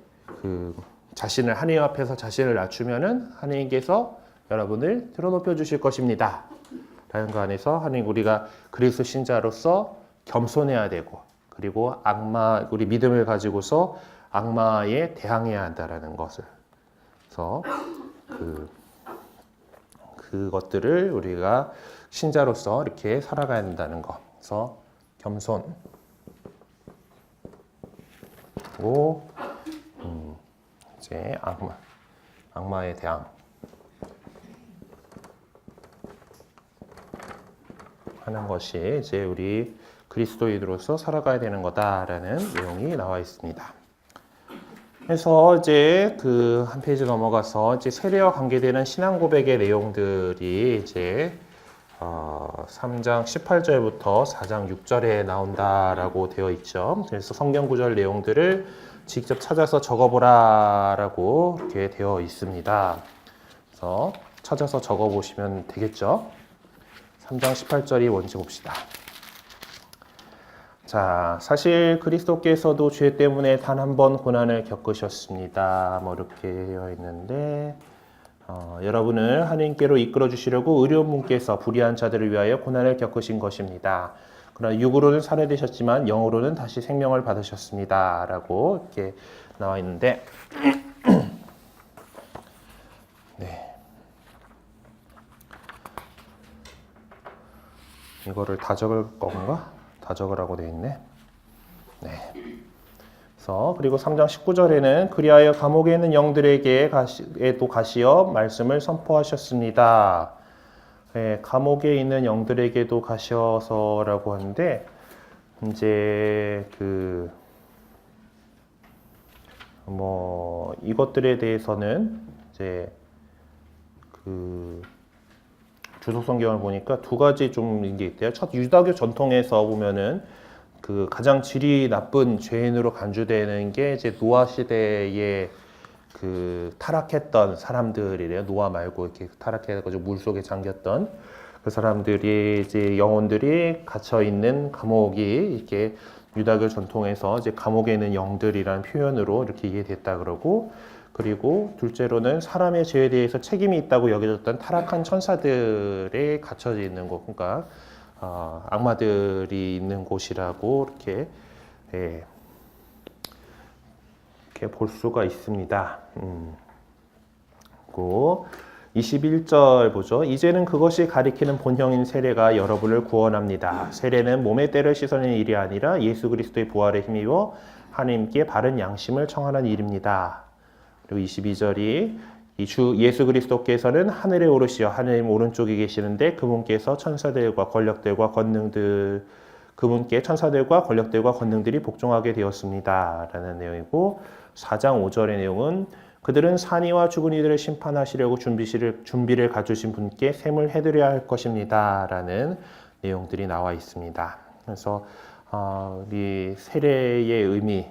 자신을 하나님 앞에서 자신을 낮추면은 하나님께서 여러분을 들어높여 주실 것입니다. 라는 거 안에서 하나님 우리가 그리스도 신자로서 겸손해야 되고, 그리고 우리 믿음을 가지고서 악마에 대항해야 한다라는 것을, 그래서 그것들을 우리가 신자로서 이렇게 살아가야 된다는 것. 그래서 겸손. 그리고 이제 악마에 대항 하는 것이 이제 우리 그리스도인으로서 살아가야 되는 거다라는 내용이 나와 있습니다. 그래서 이제 한 페이지 넘어가서 이제 세례와 관계되는 신앙 고백의 내용들이 이제 3장 18절부터 4장 6절에 나온다라고 되어 있죠. 그래서 성경 구절 내용들을 직접 찾아서 적어보라라고 이렇게 되어 있습니다. 그래서 찾아서 적어보시면 되겠죠. 3장 18절이 뭔지 봅시다. 자, 사실 그리스도께서도 죄 때문에 단 한 번 고난을 겪으셨습니다. 이렇게 되어 있는데, 여러분을 하나님께로 이끌어 주시려고 의로운 분께서 불의한 자들을 위하여 고난을 겪으신 것입니다. 그러나 육으로는 살해되셨지만 영으로는 다시 생명을 받으셨습니다. 라고 이렇게 나와 있는데, 네. 이거를 다 적을 건가? 다 적으라고 되어 있네. 네. 그리고 3장 19절에는 그리하여 감옥에 있는 영들에게도 가시어 말씀을 선포하셨습니다. 네, 감옥에 있는 영들에게도 가셔서라고 하는데, 이제 이것들에 대해서는 이제 주석성경을 보니까 두 가지 좀 이게 있대요. 첫, 유다교 전통에서 보면은 가장 질이 나쁜 죄인으로 간주되는 게 이제 노아 시대에 타락했던 사람들이래요. 노아 말고 이렇게 타락해가지고 물 속에 잠겼던 그 사람들이 이제 영혼들이 갇혀 있는 감옥이 이렇게 유다교 전통에서 이제 감옥에 있는 영들이라는 표현으로 이렇게 이해됐다 그러고, 그리고 둘째로는 사람의 죄에 대해서 책임이 있다고 여겨졌던 타락한 천사들에 갇혀져 있는 곳, 그러니까 악마들이 있는 곳이라고 이렇게 볼 수가 있습니다. 그리고 21절 보죠. 이제는 그것이 가리키는 본형인 세례가 여러분을 구원합니다. 세례는 몸의 때를 씻어내는 일이 아니라 예수 그리스도의 부활에 힘입어 하나님께 바른 양심을 청하는 일입니다. 그리고 22절이 예수 그리스도께서는 하늘에 오르시어 하나님 오른쪽에 계시는데 그분께 천사들과 권력들과 권능들이 복종하게 되었습니다. 라는 내용이고, 4장 5절의 내용은 그들은 산이와 죽은 이들을 심판하시려고 준비를 갖추신 분께 셈을 해드려야 할 것입니다. 라는 내용들이 나와 있습니다. 그래서 우리 세례의 의미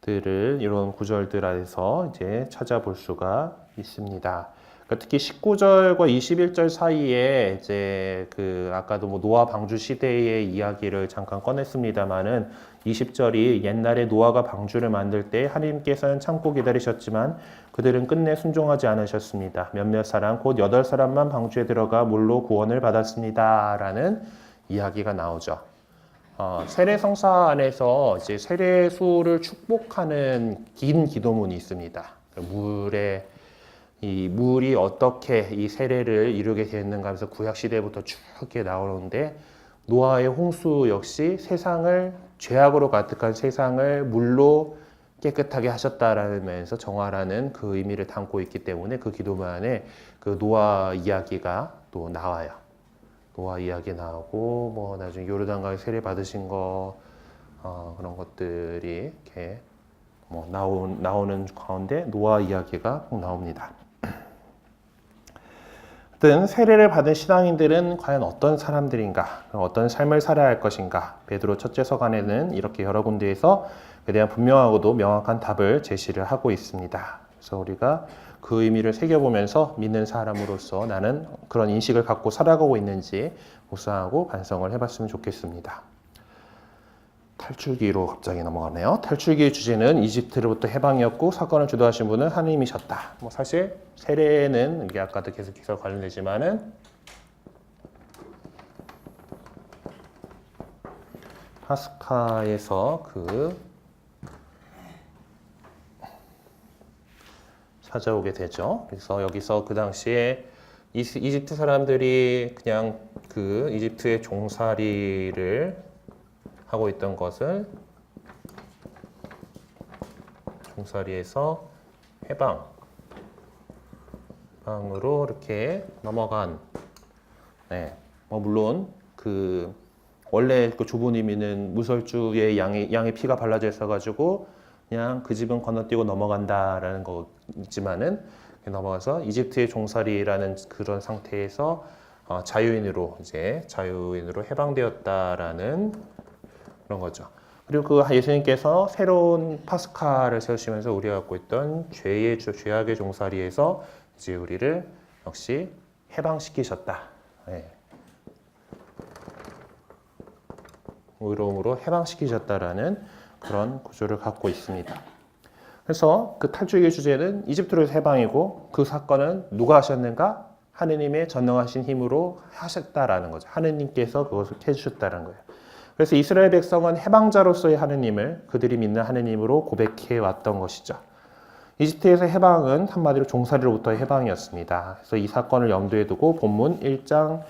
들을 이런 구절들 안에서 이제 찾아볼 수가 있습니다. 그러니까 특히 19절과 21절 사이에 이제 아까도 노아 방주 시대의 이야기를 잠깐 꺼냈습니다만은 20절이 옛날에 노아가 방주를 만들 때 하나님께서는 참고 기다리셨지만 그들은 끝내 순종하지 않으셨습니다. 몇몇 사람 곧 8사람만 방주에 들어가 물로 구원을 받았습니다. 라는 이야기가 나오죠. 세례 성사 안에서 이제 세례수를 축복하는 긴 기도문이 있습니다. 이 물이 어떻게 이 세례를 이루게 되었는가 하면서 구약 시대부터 쭉 이렇게 나오는데 노아의 홍수 역시 세상을 죄악으로 가득한 세상을 물로 깨끗하게 하셨다라는 면에서 정화라는 그 의미를 담고 있기 때문에 그 기도문 안에 그 노아 이야기가 또 나와요. 노아 이야기 나오고 뭐 나중에 요르단강에 세례 받으신 거 그런 것들이 이렇게 뭐 나오는 가운데 노아 이야기가 꼭 나옵니다. 세례를 받은 신앙인들은 과연 어떤 사람들인가, 어떤 삶을 살아야 할 것인가. 베드로 첫째 서간에는 이렇게 여러 군데에서 그에 대한 분명하고도 명확한 답을 제시를 하고 있습니다. 그래서 우리가 그 의미를 새겨보면서 믿는 사람으로서 나는 그런 인식을 갖고 살아가고 있는지 묵상하고 반성을 해봤으면 좋겠습니다. 탈출기로 갑자기 넘어가네요. 탈출기의 주제는 이집트로부터 해방이었고 사건을 주도하신 분은 하느님이셨다. 뭐 사실 세례는 이게 아까도 계속해서 관련되지만은 파스카에서 찾아오게 되죠. 그래서 여기서 그 당시에 이집트 사람들이 그냥 그 이집트의 종살이를 하고 있던 것을 종살이에서 해방으로 이렇게 넘어간. 뭐 물론 원래 그 좁은 의미는 무설주에 양의 피가 발라져 있어가지고 그냥 그 집은 건너뛰고 넘어간다라는 거지만은 넘어가서 이집트의 종살이라는 그런 상태에서 자유인으로 해방되었다라는 그런 거죠. 그리고 그 예수님께서 새로운 파스카를 세우시면서 우리가 갖고 있던 죄악의 종살이에서 이제 우리를 역시 해방시키셨다. 의로움으로 해방시키셨다라는 그런 구조를 갖고 있습니다. 그래서 그 탈출기의 주제는 이집트로서 해방이고 그 사건은 누가 하셨는가? 하느님의 전능하신 힘으로 하셨다라는 거죠. 하느님께서 그것을 해주셨다는 거예요. 그래서 이스라엘 백성은 해방자로서의 하느님을 그들이 믿는 하느님으로 고백해 왔던 것이죠. 이집트에서 해방은 한마디로 종살이로부터의 해방이었습니다. 그래서 이 사건을 염두에 두고 본문 1장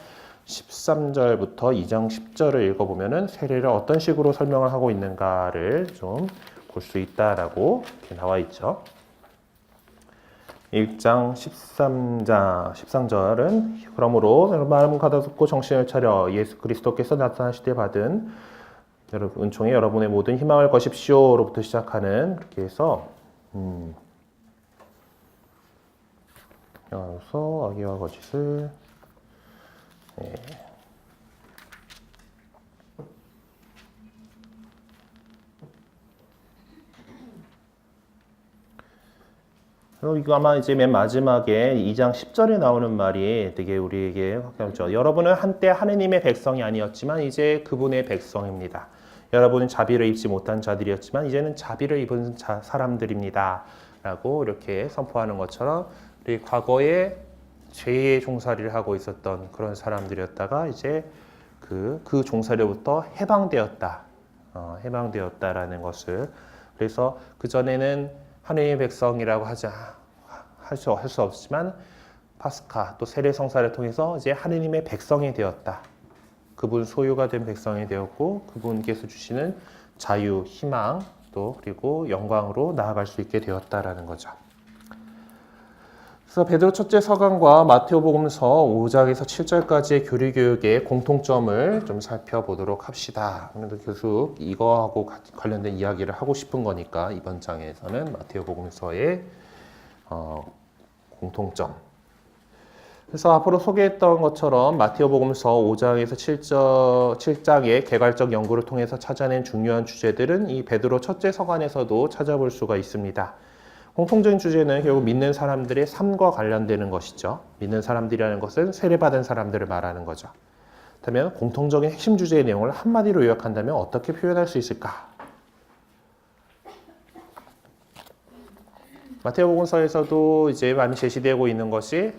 13절부터 2장 10절을 읽어보면은 세례를 어떤 식으로 설명을 하고 있는가를 좀 볼 수 있다라고 이렇게 나와 있죠. 1장 13절은 그러므로 마음을 가다듬고 정신을 차려 예수 그리스도께서 나타나실 때 받은 은총에 여러분의 모든 희망을 거십시오로부터 시작하는 그렇게 해서 여기서 아기와 거짓을 이거 아마 이제 맨 마지막에 2장 10절에 나오는 말이 되게 우리에게 확실하죠. 여러분은 한때 하느님의 백성이 아니었지만 이제 그분의 백성입니다. 여러분은 자비를 입지 못한 자들이었지만 이제는 자비를 입은 사람들입니다. 라고 이렇게 선포하는 것처럼 우리 과거에 죄의 종살이를 하고 있었던 그런 사람들이었다가 이제 그 종살이로부터 해방되었다라는 것을. 그래서 그전에는 하느님의 백성이라고 할 수 없지만 파스카 또 세례 성사를 통해서 이제 하느님의 백성이 되었다. 그분 소유가 된 백성이 되었고 그분께서 주시는 자유, 희망 또 그리고 영광으로 나아갈 수 있게 되었다라는 거죠. 그래서 베드로 첫째 서간과 마테오복음서 5장에서 7절까지의 교리 교육의 공통점을 좀 살펴보도록 합시다. 계속 이거하고 관련된 이야기를 하고 싶은 거니까 이번 장에서는 마테오복음서의 공통점. 그래서 앞으로 소개했던 것처럼 마테오복음서 5장에서 7장의 개괄적 연구를 통해서 찾아낸 중요한 주제들은 이 베드로 첫째 서간에서도 찾아볼 수가 있습니다. 공통적인 주제는 결국 믿는 사람들의 삶과 관련되는 것이죠. 믿는 사람들이라는 것은 세례받은 사람들을 말하는 거죠. 그렇다면 공통적인 핵심 주제의 내용을 한마디로 요약한다면 어떻게 표현할 수 있을까? 마태복음서에서도 이제 많이 제시되고 있는 것이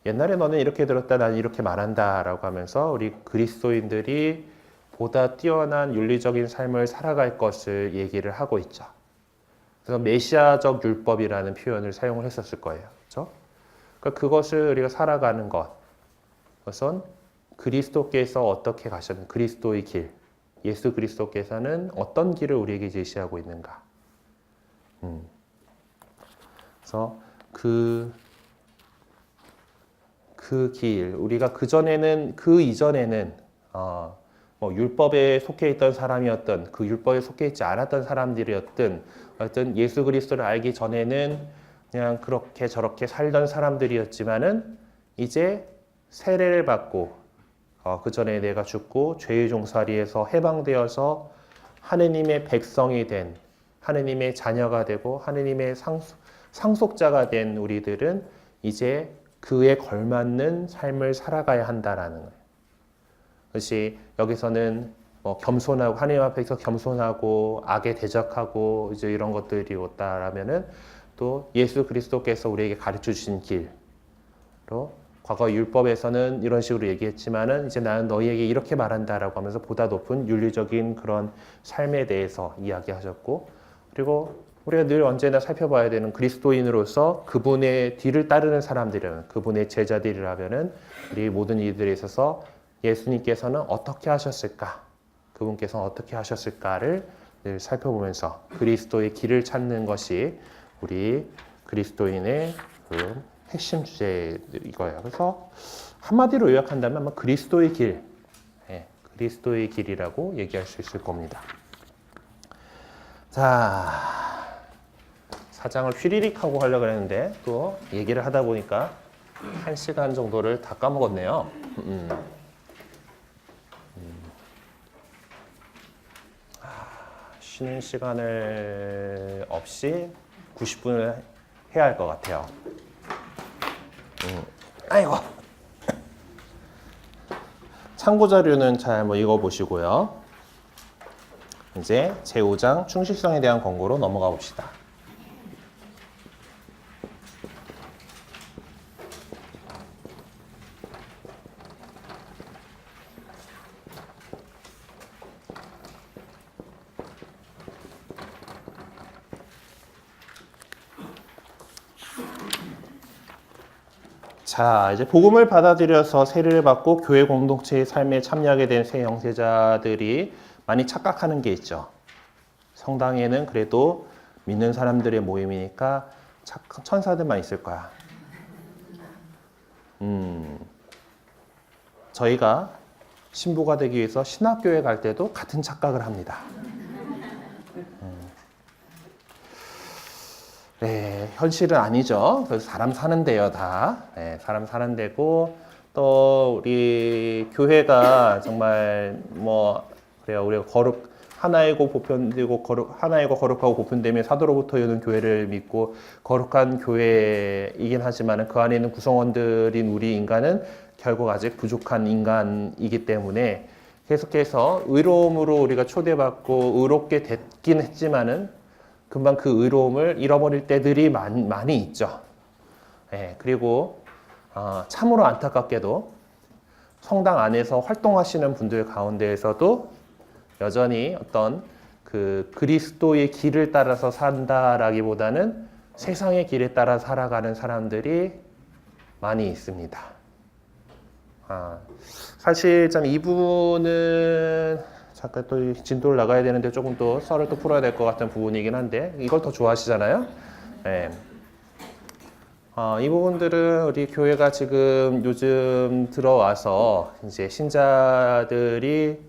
옛날에 너는 이렇게 들었다, 나는 이렇게 말한다라고 하면서 우리 그리스도인들이 보다 뛰어난 윤리적인 삶을 살아갈 것을 얘기를 하고 있죠. 그래서 메시아적 율법이라는 표현을 사용을 했었을 거예요. 그렇죠? 그러니까 그것을 우리가 살아가는 것, 그것은 그리스도께서 어떻게 가셨는 그리스도의 길, 예수 그리스도께서는 어떤 길을 우리에게 제시하고 있는가. 그래서 그 길, 우리가 그 이전에는 뭐 율법에 속해 있던 사람이었던, 그 율법에 속해 있지 않았던 사람들이었던, 어떤 예수 그리스도를 알기 전에는 그냥 그렇게 저렇게 살던 사람들이었지만은 이제 세례를 받고 그 전에 내가 죽고 죄의 종살이에서 해방되어서 하느님의 백성이 된, 하느님의 자녀가 되고 하느님의 상속자가 된 우리들은 이제 그에 걸맞는 삶을 살아가야 한다라는 거예요. 그것이 여기서는 뭐 겸손하고 하나님 앞에서 겸손하고 악에 대적하고 이제 이런 것들이 왔다라면은 또 예수 그리스도께서 우리에게 가르쳐 주신 길로 과거 율법에서는 이런 식으로 얘기했지만은 이제 나는 너희에게 이렇게 말한다라고 하면서 보다 높은 윤리적인 그런 삶에 대해서 이야기하셨고, 그리고 우리가 늘 언제나 살펴봐야 되는 그리스도인으로서 그분의 뒤를 따르는 사람들이라면, 그분의 제자들이라면은 우리 모든 이들에 있어서 예수님께서는 어떻게 하셨을까? 그분께서는 어떻게 하셨을까를 늘 살펴보면서 그리스도의 길을 찾는 것이 우리 그리스도인의 그 핵심 주제이거예요. 그래서 한마디로 요약한다면 아마 그리스도의 길, 그리스도의 길이라고 얘기할 수 있을 겁니다. 자, 사장을 휘리릭 하고 하려고 했는데 또 얘기를 하다 보니까 1시간 정도를 다 까먹었네요. 쉬는 시간을 없이 90분을 해야 할 것 같아요. 아이고. 참고 자료는 잘 뭐 읽어보시고요. 이제 제5장 충실성에 대한 권고로 넘어가 봅시다. 자, 이제 복음을 받아들여서 세례를 받고 교회 공동체의 삶에 참여하게 된 새 영세자들이 많이 착각하는 게 있죠. 성당에는 그래도 믿는 사람들의 모임이니까 천사들만 있을 거야. 저희가 신부가 되기 위해서 신학교에 갈 때도 같은 착각을 합니다. 네, 현실은 아니죠. 그래서 사람 사는 데요, 다. 네, 사람 사는 데고, 또 우리 교회가 정말 뭐 그래요. 우리가 하나이고 보편되고 하나이고 거룩하고 보편되며 사도로부터 여는 교회를 믿고 거룩한 교회이긴 하지만 그 안에 있는 구성원들인 우리 인간은 결국 아직 부족한 인간이기 때문에 계속해서 의로움으로 우리가 초대받고 의롭게 됐긴 했지만은 금방 그 의로움을 잃어버릴 때들이 많이 있죠. 네, 그리고 참으로 안타깝게도 성당 안에서 활동하시는 분들 가운데에서도 여전히 어떤 그 그리스도의 길을 따라서 산다라기보다는 세상의 길에 따라 살아가는 사람들이 많이 있습니다. 사실 참 이 부분은 잠깐 또 진도를 나가야 되는데 조금 더 썰을 또 풀어야 될 것 같은 부분이긴 한데 이걸 더 좋아하시잖아요. 네. 이 부분들은 우리 교회가 지금 요즘 들어와서 이제 신자들이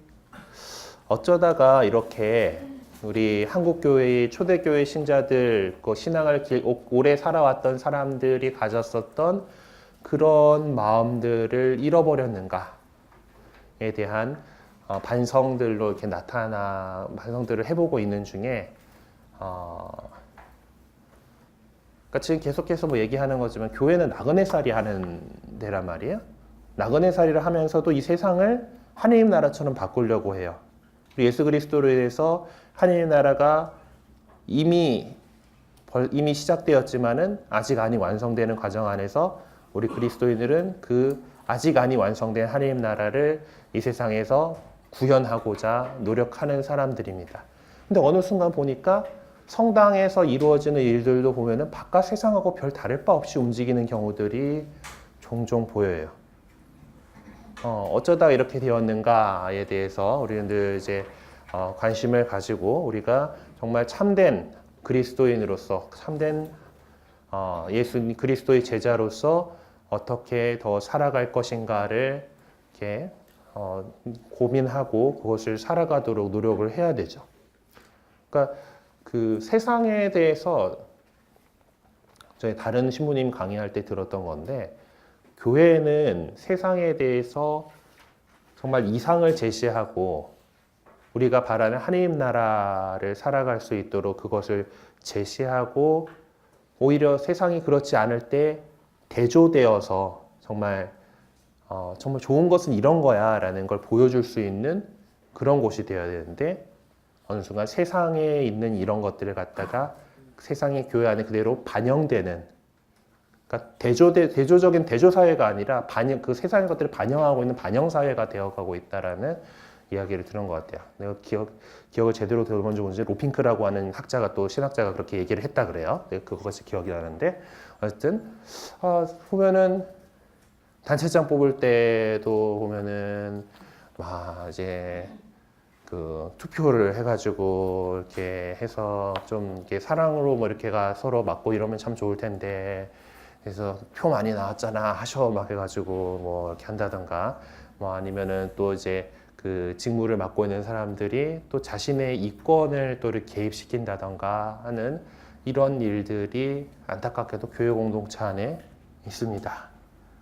어쩌다가 이렇게 우리 한국교회의 초대교회 신자들, 그 신앙을 오래 살아왔던 사람들이 가졌었던 그런 마음들을 잃어버렸는가에 대한 반성들로 이렇게 반성들을 해보고 있는 중에, 그러니까 지금 계속해서 뭐 얘기하는 거지만 교회는 나그네살이 하는 데란 말이에요. 나그네살이를 하면서도 이 세상을 하느님 나라처럼 바꾸려고 해요. 예수 그리스도로 인해서 하느님 나라가 이미 시작되었지만은 아직 아니 완성되는 과정 안에서 우리 그리스도인들은 그 아직 아니 완성된 하느님 나라를 이 세상에서 구현하고자 노력하는 사람들입니다. 근데 어느 순간 보니까 성당에서 이루어지는 일들도 보면은 바깥 세상하고 별 다를 바 없이 움직이는 경우들이 종종 보여요. 어쩌다 이렇게 되었는가에 대해서 우리는 늘 이제 관심을 가지고 우리가 정말 참된 그리스도인으로서 참된 예수님 그리스도의 제자로서 어떻게 더 살아갈 것인가를 이렇게 고민하고 그것을 살아가도록 노력을 해야 되죠. 그러니까 그 세상에 대해서 저희 다른 신부님 강의할 때 들었던 건데 교회는 세상에 대해서 정말 이상을 제시하고 우리가 바라는 하나님 나라를 살아갈 수 있도록 그것을 제시하고 오히려 세상이 그렇지 않을 때 대조되어서 정말 좋은 것은 이런 거야 라는 걸 보여줄 수 있는 그런 곳이 되어야 되는데 어느 순간 세상에 있는 이런 것들을 갖다가 세상의 교회 안에 그대로 반영되는 그러니까 대조적인 대조사회가 아니라 그 세상의 것들을 반영하고 있는 반영사회가 되어가고 있다라는 이야기를 들은 것 같아요. 내가 기억을 제대로 들어본 적 언제 로핑크라고 하는 학자가 또 신학자가 그렇게 얘기를 했다 그래요. 그것이 기억이 나는데 어쨌든 보면은 단체장 뽑을 때도 보면은 이제 그 투표를 해가지고 이렇게 해서 좀 이렇게 사랑으로 뭐 이렇게가 서로 맞고 이러면 참 좋을 텐데 그래서 표 많이 나왔잖아 하셔 막 해가지고 뭐 이렇게 한다던가 뭐 아니면은 또 이제 그 직무를 맡고 있는 사람들이 또 자신의 이권을 또 이렇게 개입시킨다던가 하는 이런 일들이 안타깝게도 교회 공동체 안에 있습니다.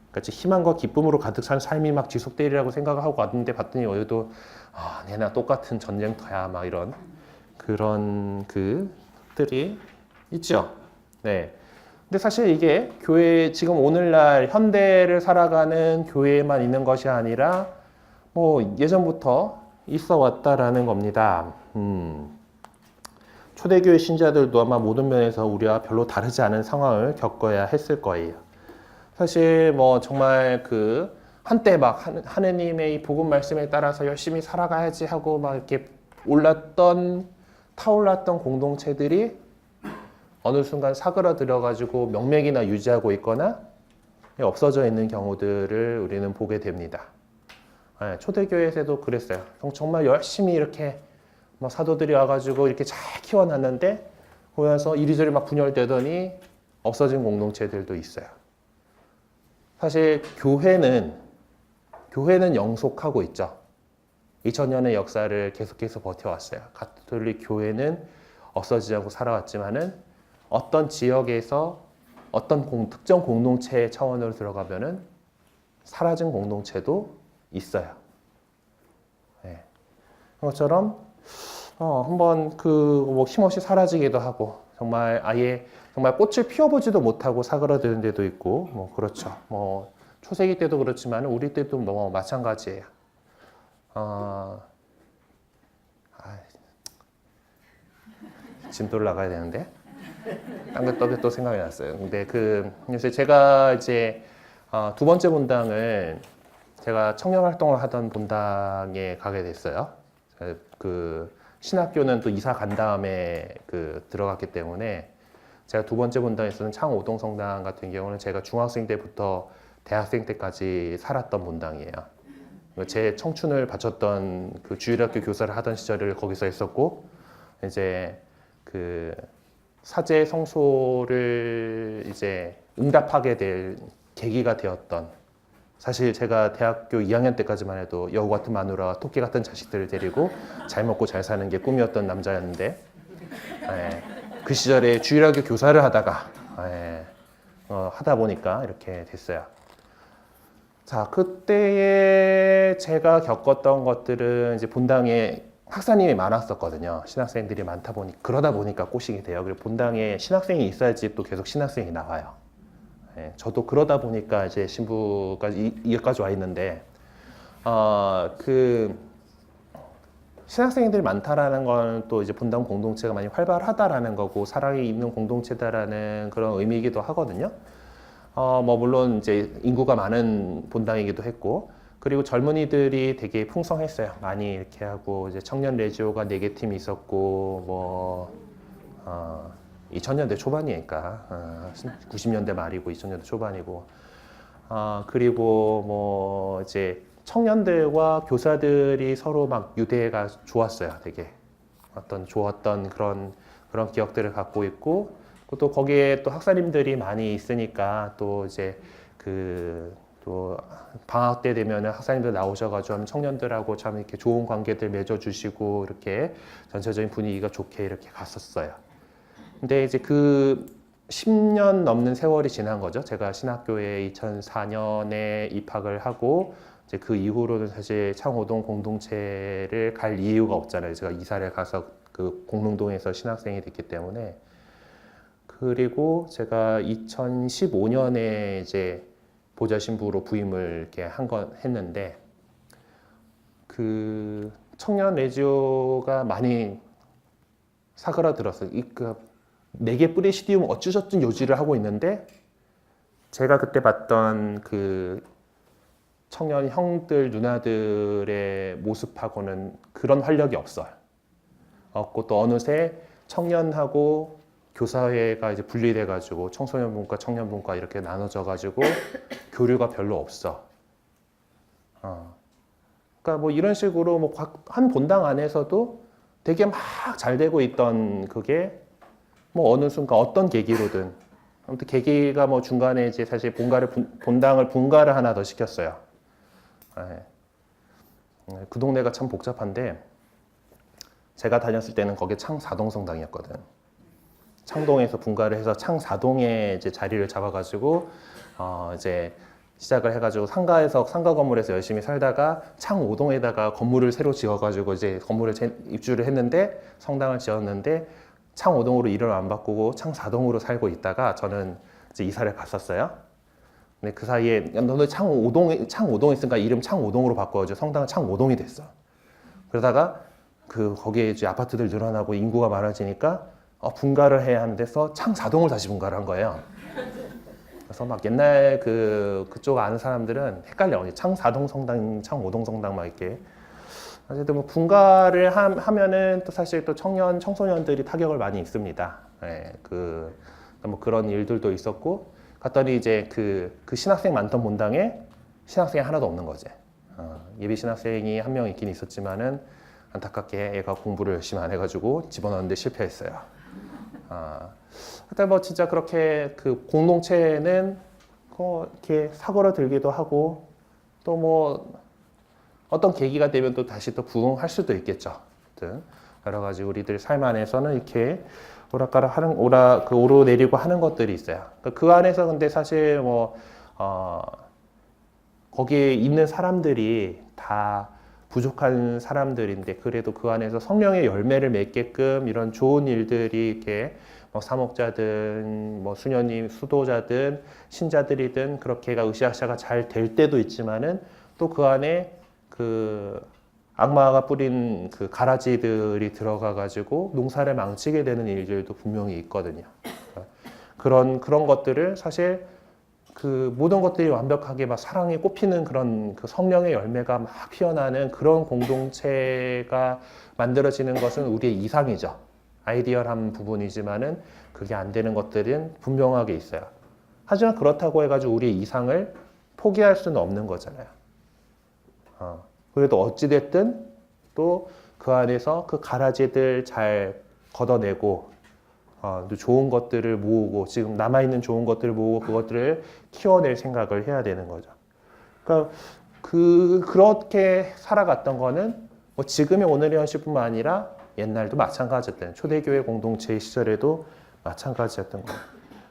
그러니까 희망과 기쁨으로 가득 찬 삶이 막 지속되리라고 생각하고 왔는데 봤더니 여기도 내나 똑같은 전쟁터야 막 이런 그런 그들이 있죠. 네. 근데 사실 이게 교회 지금 오늘날 현대를 살아가는 교회에만 있는 것이 아니라 뭐 예전부터 있어 왔다라는 겁니다. 초대교회 신자들도 아마 모든 면에서 우리와 별로 다르지 않은 상황을 겪어야 했을 거예요. 사실 뭐 정말 그 한때 막 하느님의 이 복음 말씀에 따라서 열심히 살아가야지 하고 막 이렇게 타올랐던 공동체들이 어느 순간 사그라들어 가지고 명맥이나 유지하고 있거나 없어져 있는 경우들을 우리는 보게 됩니다. 초대교회에서도 그랬어요. 정말 열심히 이렇게 사도들이 와가지고 이렇게 잘 키워놨는데 보면서 이리저리 막 분열되더니 없어진 공동체들도 있어요. 사실 교회는 영속하고 있죠. 2000년의 역사를 계속해서 버텨왔어요. 가톨릭 교회는 없어지지 않고 살아왔지만은 어떤 지역에서 어떤 특정 공동체 차원으로 들어가면은 사라진 공동체도 있어요. 네. 그것처럼 한번 뭐 힘없이 사라지기도 하고 정말 아예 정말 꽃을 피워보지도 못하고 사그라드는 데도 있고 뭐 그렇죠. 뭐 초세기 때도 그렇지만 우리 때도 뭐 마찬가지예요. 진도를 나가야 되는데 딴 게 또 생각이 났어요. 근데 그래서 제가 이제 두 번째 본당을 제가 청년 활동을 하던 본당에 가게 됐어요. 그 신학교는 또 이사 간 다음에 들어갔기 때문에 제가 두 번째 본당에서는 창오동 성당 같은 경우는 제가 중학생 때부터 대학생 때까지 살았던 본당이에요. 제 청춘을 바쳤던 그 주일학교 교사를 하던 시절을 거기서 했었고 이제 그 사제 성소를 이제 응답하게 될 계기가 되었던 사실 제가 대학교 2학년 때까지만 해도 여우 같은 마누라와 토끼 같은 자식들을 데리고 잘 먹고 잘 사는 게 꿈이었던 남자였는데 그 시절에 주일학교 교사를 하다가 하다 보니까 이렇게 됐어요. 자, 그때에 제가 겪었던 것들은 이제 본당에 학사님이 많았었거든요. 신학생들이 많다 보니 그러다 보니까 꼬시게 돼요. 그리고 본당에 신학생이 있어야지 또 계속 신학생이 나와요. 저도 그러다 보니까 이제 신부까지 여기까지 와 있는데 그 신학생들이 많다라는 건 또 이제 본당 공동체가 많이 활발하다라는 거고 사랑이 있는 공동체다라는 그런 의미이기도 하거든요. 뭐 물론 이제 인구가 많은 본당이기도 했고 그리고 젊은이들이 되게 풍성했어요. 많이 이렇게 하고 이제 청년 레지오가 4개 팀이 있었고 뭐 2000년대 초반이니까 90년대 말이고 2000년대 초반이고 그리고 뭐 이제 청년들과 교사들이 서로 막 유대가 좋았어요. 되게 좋았던 그런 기억들을 갖고 있고 또 거기에 또 학사님들이 많이 있으니까 또 이제 또 방학 때 되면은 학사님들 나오셔가지고 청년들하고 참 이렇게 좋은 관계들 맺어주시고 이렇게 전체적인 분위기가 좋게 이렇게 갔었어요. 근데 이제 그 10년 넘는 세월이 지난 거죠. 제가 신학교에 2004년에 입학을 하고 이제 그 이후로는 사실 창호동 공동체를 갈 이유가 없잖아요. 제가 이사를 가서 그 공릉동에서 신학생이 됐기 때문에. 그리고 제가 2015년에 이제 보좌 신부로 부임을 이렇게 했는데 그 청년 레지오가 많이 사그라들었어요. 네개 프레시디움 어쩌저쩌 요지를 하고 있는데 제가 그때 봤던 그 청년 형들 누나들의 모습하고는 그런 활력이 없고 또 어느새 청년하고 교사회가 이제 분리돼가지고 청소년분과 청년분과 이렇게 나눠져가지고 교류가 별로 없어. 그러니까 뭐 이런 식으로 뭐 한 본당 안에서도 되게 막 잘 되고 있던 그게 뭐 어느 순간 어떤 계기로든 아무튼 계기가 뭐 중간에 이제 사실 본당을 분가를 하나 더 시켰어요. 그 동네가 참 복잡한데 제가 다녔을 때는 거기 창사동 성당이었거든. 창동에서 분가를 해서 창사동에 이제 자리를 잡아가지고 이제 시작을 해가지고 상가 건물에서 열심히 살다가 창오동에다가 건물을 새로 지어가지고 이제 건물을 입주를 했는데 성당을 지었는데 창오동으로 이름을 안 바꾸고 창사동으로 살고 있다가 저는 이제 이사를 갔었어요. 근데 그 사이에 너네 창오동 있으니까 이름 창오동으로 바꿔야죠. 성당은 창오동이 됐어. 그러다가 거기에 이제 아파트들 늘어나고 인구가 많아지니까 분가를 해야 하는 데서 창사동을 다시 분가를 한 거예요. 그래서 막 옛날 그쪽 아는 사람들은 헷갈려. 창사동 성당, 창오동 성당 막 이렇게. 어쨌든 뭐 분가를 하면은 또 사실 또 청소년들이 타격을 많이 입습니다. 뭐 그런 일들도 있었고, 갔더니 이제 그 신학생 많던 본당에 신학생이 하나도 없는 거지. 예비 신학생이 한 명 있긴 있었지만은 안타깝게 애가 공부를 열심히 안 해가지고 집어넣는데 실패했어요. 하여튼 뭐 진짜 그렇게 그 공동체는 이렇게 사고를 들기도 하고 또 뭐 어떤 계기가 되면 또 다시 또 부흥할 수도 있겠죠. 아무튼 여러 가지 우리들 삶 안에서는 이렇게 오르내리고 하는 것들이 있어요. 그 안에서 근데 사실 뭐 거기에 있는 사람들이 다 부족한 사람들인데 그래도 그 안에서 성령의 열매를 맺게끔 이런 좋은 일들이 이렇게 뭐 사목자든 뭐 수녀님, 수도자든 신자들이든 그렇게가 으쌰으쌰가 잘 될 때도 있지만은 또 그 안에 그 악마가 뿌린 그 가라지들이 들어가 가지고 농사를 망치게 되는 일들도 분명히 있거든요. 그런 것들을 사실 그 모든 것들이 완벽하게 막 사랑에 꼽히는 그런 그 성령의 열매가 막 피어나는 그런 공동체가 만들어지는 것은 우리의 이상이죠. 아이디얼한 부분이지만은 그게 안 되는 것들은 분명하게 있어요. 하지만 그렇다고 해가지고 우리의 이상을 포기할 수는 없는 거잖아요. 그래도 어찌됐든 또 그 안에서 그 가라지들 잘 걷어내고 또 좋은 것들을 모으고 지금 남아있는 좋은 것들을 모으고 그것들을 키워낼 생각을 해야 되는 거죠. 그러니까 그렇게 살아갔던 거는 뭐 지금의 오늘의 현실뿐만 아니라 옛날도 마찬가지였던 초대교회 공동체 시절에도 마찬가지였던 거예요.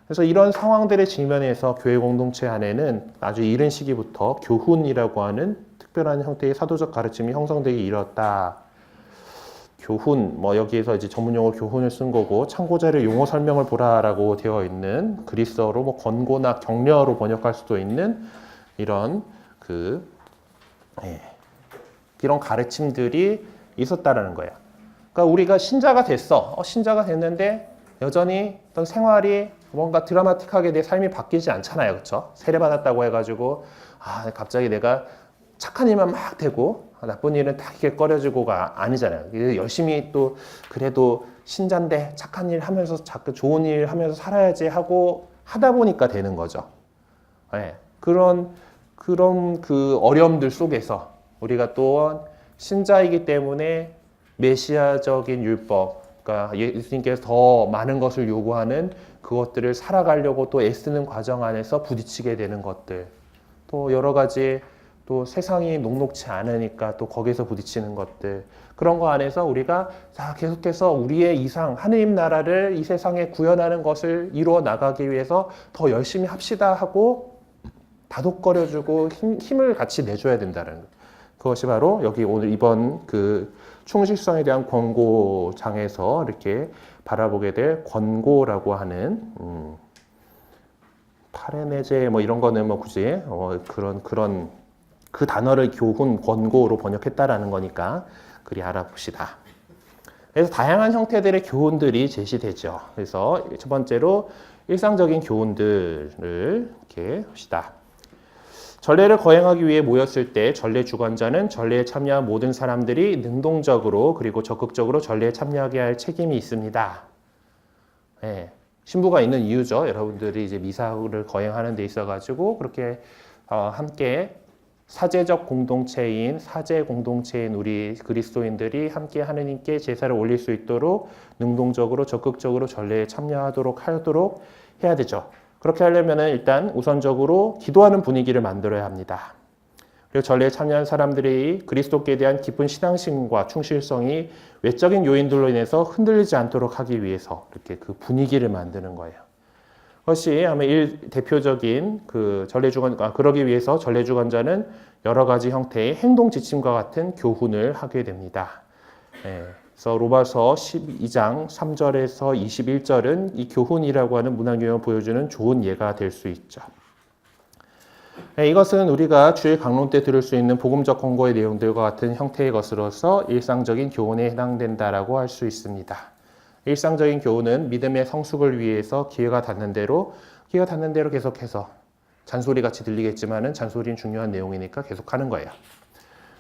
그래서 이런 상황들의 직면에서 교회 공동체 안에는 아주 이른 시기부터 교훈이라고 하는 특별한 형태의 사도적 가르침이 형성되기 이뤘다. 교훈, 뭐 여기에서 이제 전문용어 교훈을 쓴 거고 참고자료 용어 설명을 보라라고 되어 있는 그리스어로 뭐 권고나 격려로 번역할 수도 있는 이런 이런 가르침들이 있었다라는 거예요. 그러니까 우리가 신자가 됐어. 신자가 됐는데 여전히 어떤 생활이 뭔가 드라마틱하게 내 삶이 바뀌지 않잖아요. 그렇죠? 세례받았다고 해가지고 갑자기 내가 착한 일만 막 되고 나쁜 일은 다 이게 꺼려지고가 아니잖아요. 열심히 또 그래도 신자인데 착한 일 하면서 자꾸 좋은 일 하면서 살아야지 하고 하다 보니까 되는 거죠. 네. 그런 그 어려움들 속에서 우리가 또 신자이기 때문에 메시아적인 율법, 그러니까 예수님께서 더 많은 것을 요구하는 그것들을 살아가려고 또 애쓰는 과정 안에서 부딪히게 되는 것들, 또 여러 가지 또 세상이 녹록치 않으니까 또 거기서 부딪히는 것들, 그런 거 안에서 우리가 계속해서 우리의 이상, 하느님 나라를 이 세상에 구현하는 것을 이루어 나가기 위해서 더 열심히 합시다 하고 다독거려주고 힘을 같이 내줘야 된다는 것. 그것이 바로 여기 오늘 이번 그 충실성에 대한 권고장에서 이렇게 바라보게 될 권고라고 하는 파레네제 뭐 이런 거는 뭐 굳이 그런 그 단어를 교훈 권고로 번역했다라는 거니까 그리 알아봅시다. 그래서 다양한 형태들의 교훈들이 제시되죠. 그래서 첫 번째로 일상적인 교훈들을 이렇게 봅시다. 전례를 거행하기 위해 모였을 때 전례 주관자는 전례에 참여한 모든 사람들이 능동적으로 그리고 적극적으로 전례에 참여하게 할 책임이 있습니다. 네, 신부가 있는 이유죠. 여러분들이 이제 미사를 거행하는 데 있어가지고 그렇게 함께 사제 공동체인 우리 그리스도인들이 함께 하느님께 제사를 올릴 수 있도록 능동적으로 적극적으로 전례에 참여하도록 해야 되죠. 그렇게 하려면 일단 우선적으로 기도하는 분위기를 만들어야 합니다. 그리고 전례에 참여한 사람들이 그리스도께 대한 깊은 신앙심과 충실성이 외적인 요인들로 인해서 흔들리지 않도록 하기 위해서 이렇게 그 분위기를 만드는 거예요. 그것이 아마 대표적인 그 그러기 위해서 전례주관자는 여러 가지 형태의 행동 지침과 같은 교훈을 하게 됩니다. 그래서 로마서 12장 3절에서 21절은 이 교훈이라고 하는 문화교양을 보여주는 좋은 예가 될 수 있죠. 이것은 우리가 주일 강론 때 들을 수 있는 복음적 권고의 내용들과 같은 형태의 것으로서 일상적인 교훈에 해당된다라고 할 수 있습니다. 일상적인 교훈은 믿음의 성숙을 위해서 기회가 닿는 대로 계속해서 잔소리같이 들리겠지만은 잔소리는 중요한 내용이니까 계속하는 거예요.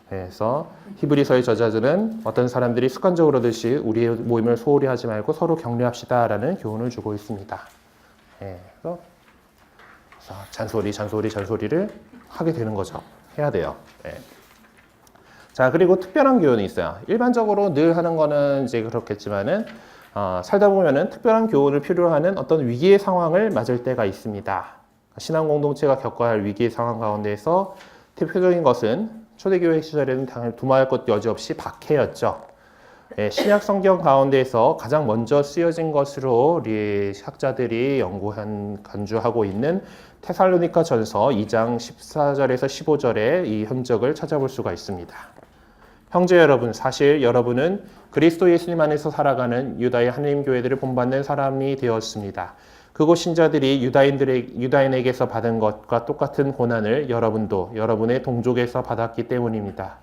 그래서 히브리서의 저자들은 어떤 사람들이 습관적으로 듯이 우리의 모임을 소홀히 하지 말고 서로 격려합시다라는 교훈을 주고 있습니다. 그래서 잔소리를 하게 되는 거죠. 해야 돼요. 자, 그리고 특별한 교훈이 있어요. 일반적으로 늘 하는 거는 이제 그렇겠지만은 살다 보면은 특별한 교훈을 필요로 하는 어떤 위기의 상황을 맞을 때가 있습니다. 신앙 공동체가 겪어야 할 위기의 상황 가운데서 대표적인 것은 초대교회 시절에는 당연히 두말할 것 여지없이 박해였죠. 신약 성경 가운데서 가장 먼저 쓰여진 것으로 우리 학자들이 간주하고 있는 테살로니가 전서 2장 14절에서 15절의 이 흔적을 찾아볼 수가 있습니다. 형제 여러분, 사실 여러분은 그리스도 예수님 안에서 살아가는 유다의 하나님 교회들을 본받는 사람이 되었습니다. 그곳 신자들이 유다인에게서 받은 것과 똑같은 고난을 여러분도 여러분의 동족에서 받았기 때문입니다.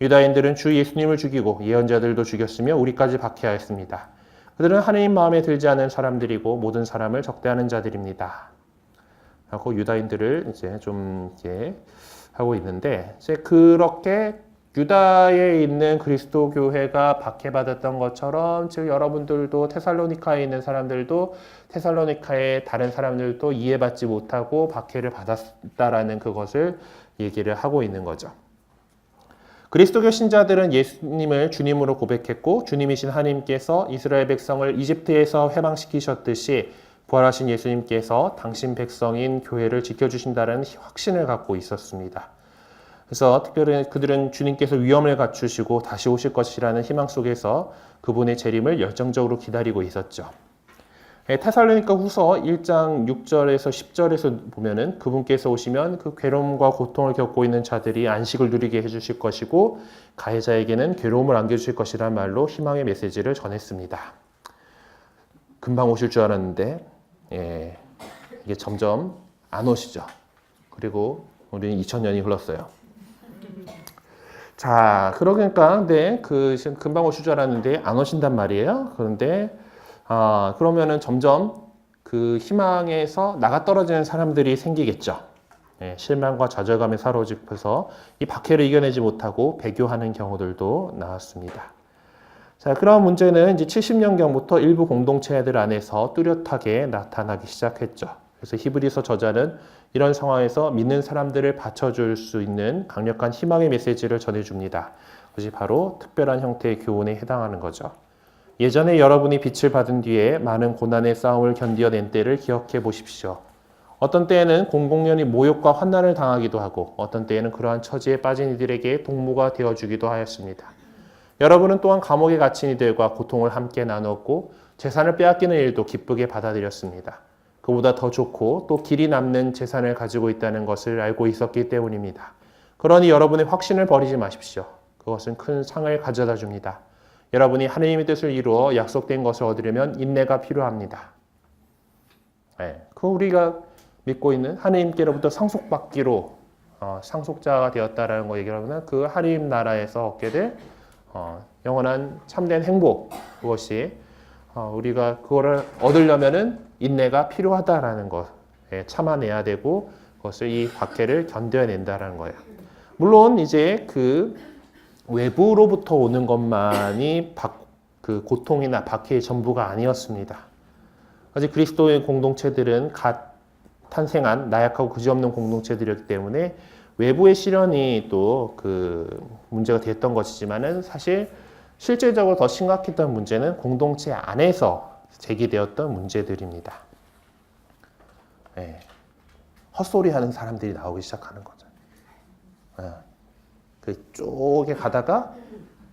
유다인들은 주 예수님을 죽이고 예언자들도 죽였으며 우리까지 박해하였습니다. 그들은 하나님 마음에 들지 않은 사람들이고 모든 사람을 적대하는 자들입니다. 하고 유다인들을 이제 좀 이렇게 하고 있는데, 이제 그렇게 유다에 있는 그리스도 교회가 박해받았던 것처럼, 즉 여러분들도 테살로니카에 있는 사람들도 테살로니카의 다른 사람들도 이해받지 못하고 박해를 받았다라는 그것을 얘기를 하고 있는 거죠. 그리스도교 신자들은 예수님을 주님으로 고백했고 주님이신 하나님께서 이스라엘 백성을 이집트에서 해방시키셨듯이 부활하신 예수님께서 당신 백성인 교회를 지켜주신다는 확신을 갖고 있었습니다. 그래서 특별히 그들은 주님께서 위엄을 갖추시고 다시 오실 것이라는 희망 속에서 그분의 재림을 열정적으로 기다리고 있었죠. 테살로니가 후서 1장 6절에서 10절에서 보면은 그분께서 오시면 그 괴로움과 고통을 겪고 있는 자들이 안식을 누리게 해주실 것이고 가해자에게는 괴로움을 안겨주실 것이라는 말로 희망의 메시지를 전했습니다. 금방 오실 줄 알았는데 이게 점점 안 오시죠. 그리고 우리는 2000년이 흘렀어요. 자, 그러니까 금방 오실 줄 알았는데 안 오신단 말이에요. 그런데 그러면은 점점 그 희망에서 나가 떨어지는 사람들이 생기겠죠. 실망과 좌절감에 사로잡혀서 이 박해를 이겨내지 못하고 배교하는 경우들도 나왔습니다. 자, 그런 문제는 이제 70년경부터 일부 공동체들 안에서 뚜렷하게 나타나기 시작했죠. 그래서 히브리서 저자는 이런 상황에서 믿는 사람들을 받쳐줄 수 있는 강력한 희망의 메시지를 전해줍니다. 그것이 바로 특별한 형태의 교훈에 해당하는 거죠. 예전에 여러분이 빛을 받은 뒤에 많은 고난의 싸움을 견뎌낸 때를 기억해 보십시오. 어떤 때에는 공공연히 모욕과 환난을 당하기도 하고 어떤 때에는 그러한 처지에 빠진 이들에게 동무가 되어주기도 하였습니다. 여러분은 또한 감옥에 갇힌 이들과 고통을 함께 나눴고 재산을 빼앗기는 일도 기쁘게 받아들였습니다. 그보다 더 좋고 또 길이 남는 재산을 가지고 있다는 것을 알고 있었기 때문입니다. 그러니 여러분의 확신을 버리지 마십시오. 그것은 큰 상을 가져다 줍니다. 여러분이 하나님의 뜻을 이루어 약속된 것을 얻으려면 인내가 필요합니다. 그 우리가 믿고 있는 하나님께로부터 상속받기로 상속자가 되었다라는 거 얘기하면 그 하나님 나라에서 얻게 될 영원한 참된 행복, 그것이 우리가 그거를 얻으려면은 인내가 필요하다라는 것, 참아내야 되고 그것을 이 박해를 견뎌낸다라는 거예요. 물론 이제 그 외부로부터 오는 것만이 그 고통이나 박해의 전부가 아니었습니다. 아직 그리스도의 공동체들은 갓 탄생한 나약하고 그지없는 공동체들이었기 때문에 외부의 시련이 또 그 문제가 됐던 것이지만은 사실 실제적으로 더 심각했던 문제는 공동체 안에서 제기되었던 문제들입니다. 헛소리하는 사람들이 나오기 시작하는 거죠. 그쪽에 가다가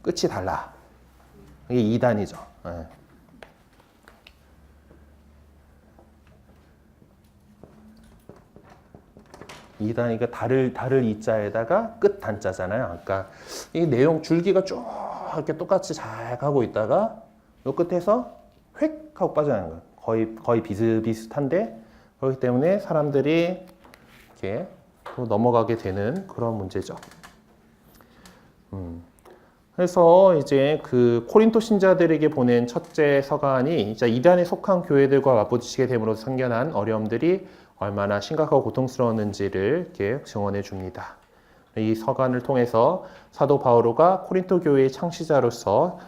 끝이 달라. 이게 이단이죠. 이단이가 달을 이자에다가 끝 단자잖아요. 그러니까 이 내용 줄기가 쭉 이렇게 똑같이 잘 가고 있다가 요 끝에서 획 하고 빠져나가는 거예요. 거의 비슷비슷한데 그렇기 때문에 사람들이 이렇게 또 넘어가게 되는 그런 문제죠. 그래서 이제 그 코린토 신자들에게 보낸 첫째 서간이 이제 이단에 속한 교회들과 맞부딪히게 됨으로 생겨난 어려움들이 얼마나 심각하고 고통스러웠는지를 이렇게 증언해 줍니다. 이 서간을 통해서 사도 바오로가 코린토 교회의 창립자로서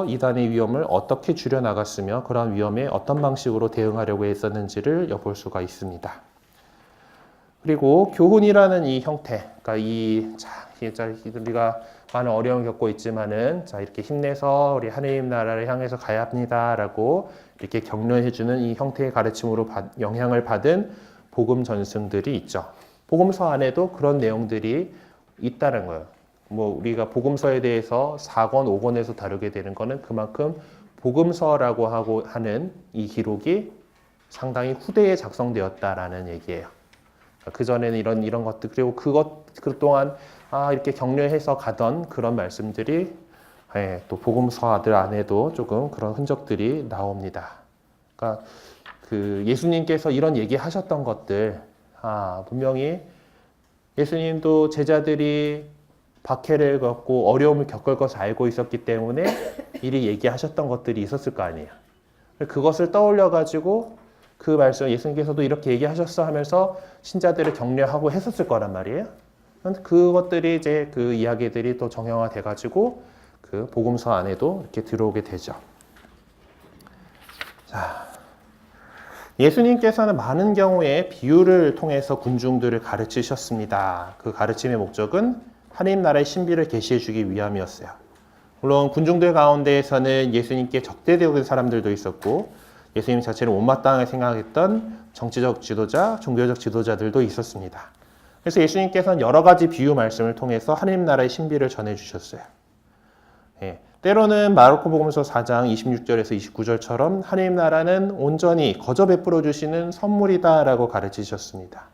이단의 위험을 어떻게 줄여나갔으며 그러한 위험에 어떤 방식으로 대응하려고 했었는지를 엿볼 수가 있습니다. 그리고 교훈이라는 이 형태, 그러니까 우리가 많은 어려움을 겪고 있지만은 이렇게 힘내서 우리 하나님 나라를 향해서 가야 합니다라고 이렇게 격려해주는 이 형태의 가르침으로 영향을 받은 복음 전승들이 있죠. 복음서 안에도 그런 내용들이 있다는 거예요. 뭐 우리가 복음서에 대해서 4권, 5권에서 다루게 되는 거는 그만큼 복음서라고 하는 이 기록이 상당히 후대에 작성되었다라는 얘기예요. 그 전에는 이런 것들 그리고 그동안 이렇게 격려해서 가던 그런 말씀들이 또 복음서들 안에도 조금 그런 흔적들이 나옵니다. 그러니까 그 예수님께서 이런 얘기하셨던 것들 분명히 예수님도 제자들이 박해를 겪고 어려움을 겪을 것을 알고 있었기 때문에 미리 얘기하셨던 것들이 있었을 거 아니에요. 그것을 떠올려 가지고 그 말씀 예수님께서도 이렇게 얘기하셨어 하면서 신자들을 격려하고 했었을 거란 말이에요. 그것들이 이제 그 이야기들이 또 정형화돼 가지고 그 복음서 안에도 이렇게 들어오게 되죠. 자, 예수님께서는 많은 경우에 비유를 통해서 군중들을 가르치셨습니다. 그 가르침의 목적은 하나님 나라의 신비를 계시해 주기 위함이었어요. 물론 군중들 가운데에서는 예수님께 적대되는 사람들도 있었고 예수님 자체를 못마땅하게 생각했던 정치적 지도자, 종교적 지도자들도 있었습니다. 그래서 예수님께서는 여러 가지 비유 말씀을 통해서 하나님 나라의 신비를 전해주셨어요. 때로는 마르코 복음서 4장 26절에서 29절처럼 하나님 나라는 온전히 거저 베풀어 주시는 선물이다라고 가르치셨습니다.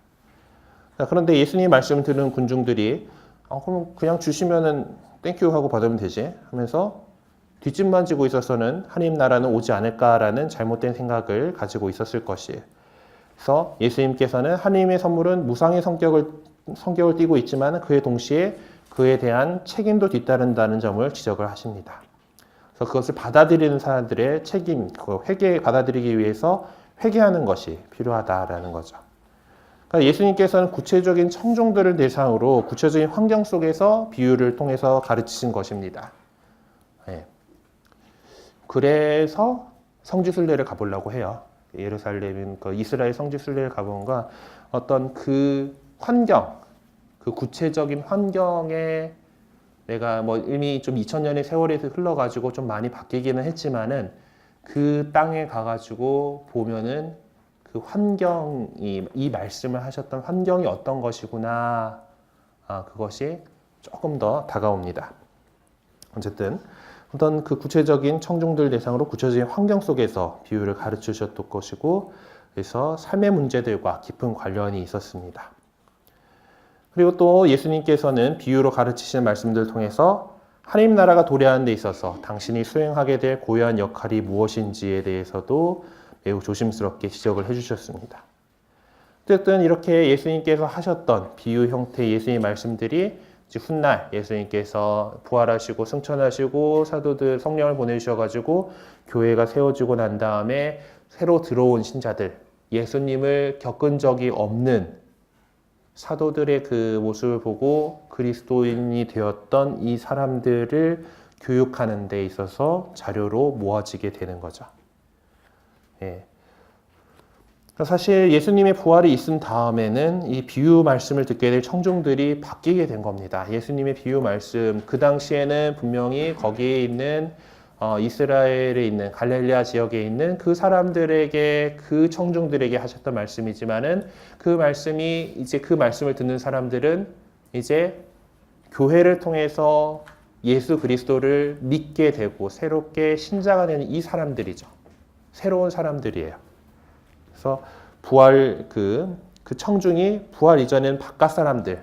그런데 예수님 말씀을 듣는 군중들이 그럼 그냥 주시면은 땡큐 하고 받으면 되지 하면서 뒷짐만 지고 있어서는 하나님 나라는 오지 않을까라는 잘못된 생각을 가지고 있었을 것이에요. 그래서 예수님께서는 하나님의 선물은 무상의 성격을 띠고 있지만 그에 동시에 그에 대한 책임도 뒤따른다는 점을 지적을 하십니다. 그래서 그것을 받아들이는 사람들의 책임, 그 받아들이기 위해서 회개하는 것이 필요하다라는 거죠. 그러니까 예수님께서는 구체적인 청중들을 대상으로 구체적인 환경 속에서 비유를 통해서 가르치신 것입니다. 예. 그래서 성지순례를 가보려고 해요. 예루살렘인 그 이스라엘 성지순례를 가본가 어떤 그 환경, 그 구체적인 환경에 내가 뭐 이미 좀 2000년의 세월이 흘러가지고 좀 많이 바뀌기는 했지만은 그 땅에 가가지고 보면은 그 환경이 이 말씀을 하셨던 환경이 어떤 것이구나, 그것이 조금 더 다가옵니다. 어쨌든 어떤 그 구체적인 청중들 대상으로 구체적인 환경 속에서 비유를 가르치셨던 것이고, 그래서 삶의 문제들과 깊은 관련이 있었습니다. 그리고 또 예수님께서는 비유로 가르치시는 말씀들을 통해서 하나님 나라가 도래하는 데 있어서 당신이 수행하게 될 고유한 역할이 무엇인지에 대해서도 매우 조심스럽게 지적을 해주셨습니다. 어쨌든 이렇게 예수님께서 하셨던 비유 형태의 예수님의 말씀들이 훗날 예수님께서 부활하시고 승천하시고 사도들 성령을 보내주셔가지고 교회가 세워지고 난 다음에 새로 들어온 신자들, 예수님을 겪은 적이 없는 사도들의 그 모습을 보고 그리스도인이 되었던 이 사람들을 교육하는 데 있어서 자료로 모아지게 되는 거죠. 예. 사실 예수님의 부활이 있은 다음에는 이 비유 말씀을 듣게 될 청중들이 바뀌게 된 겁니다. 예수님의 비유 말씀, 그 당시에는 분명히 거기에 있는 이스라엘에 있는 갈릴레아 지역에 있는 그 사람들에게, 그 청중들에게 하셨던 말씀이지만은 그 말씀이 이제 그 말씀을 듣는 사람들은 이제 교회를 통해서 예수 그리스도를 믿게 되고 새롭게 신자가 되는 이 사람들이죠. 새로운 사람들이에요. 그래서 부활 그 청중이 부활 이전에는 바깥 사람들,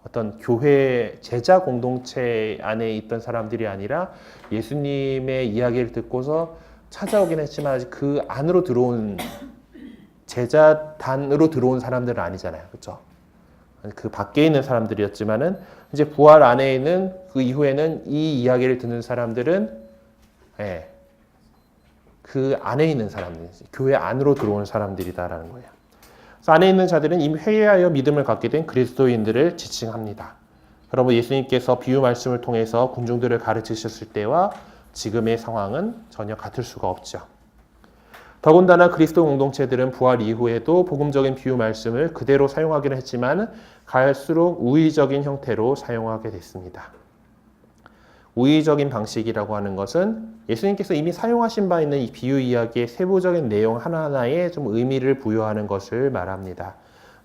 어떤 교회 제자 공동체 안에 있던 사람들이 아니라 예수님의 이야기를 듣고서 찾아오긴 했지만 아직 그 안으로 들어온 제자단으로 들어온 사람들은 아니잖아요. 그렇죠? 그 밖에 있는 사람들이었지만은 이제 부활 안에 있는 그 이후에는 이 이야기를 듣는 사람들은 그 안에 있는 사람들, 교회 안으로 들어오는 사람들이다라는 거예요. 그래서 안에 있는 자들은 이미 회개하여 믿음을 갖게 된 그리스도인들을 지칭합니다. 여러분, 예수님께서 비유 말씀을 통해서 군중들을 가르치셨을 때와 지금의 상황은 전혀 같을 수가 없죠. 더군다나 그리스도 공동체들은 부활 이후에도 복음적인 비유 말씀을 그대로 사용하기는 했지만 갈수록 우의적인 형태로 사용하게 됐습니다. 우의적인 방식이라고 하는 것은 예수님께서 이미 사용하신 바 있는 이 비유 이야기의 세부적인 내용 하나하나에 좀 의미를 부여하는 것을 말합니다.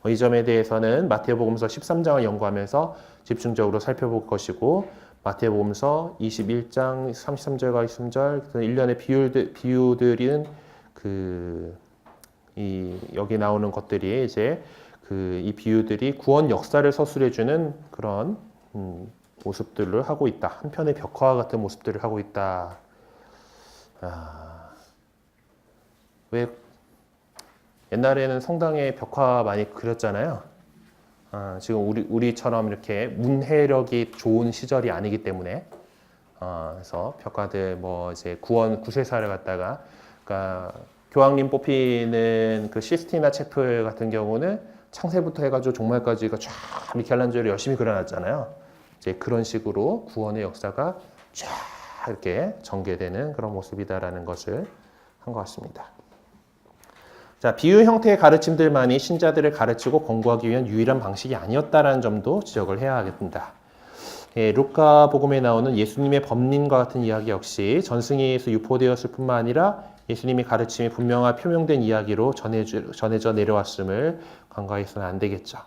이 점에 대해서는 마태복음서 13장을 연구하면서 집중적으로 살펴볼 것이고, 마태복음서 21장 33절과 23절 일련의 비유들은 여기 나오는 것들이 이제 이 비유들이 구원 역사를 서술해주는 그런 모습들을 하고 있다. 한편의 벽화와 같은 모습들을 하고 있다. 왜 옛날에는 성당에 벽화 많이 그렸잖아요. 지금 우리처럼 이렇게 문해력이 좋은 시절이 아니기 때문에 그래서 벽화들 뭐 이제 구세사를 갖다가 그러니까 교황님 뽑히는 그 시스티나 채플 같은 경우는 창세부터 해가지고 종말까지가 쫙 미켈란젤로 열심히 그려놨잖아요. 이제 그런 식으로 구원의 역사가 쫙 이렇게 전개되는 그런 모습이다라는 것을 한 것 같습니다. 자, 비유 형태의 가르침들만이 신자들을 가르치고 권고하기 위한 유일한 방식이 아니었다라는 점도 지적을 해야 하겠습니다. 루카 복음에 나오는 예수님의 법린과 같은 이야기 역시 전승에서 유포되었을 뿐만 아니라 예수님의 가르침이 분명하게 표명된 이야기로 전해져 내려왔음을 간과해서는 안 되겠죠.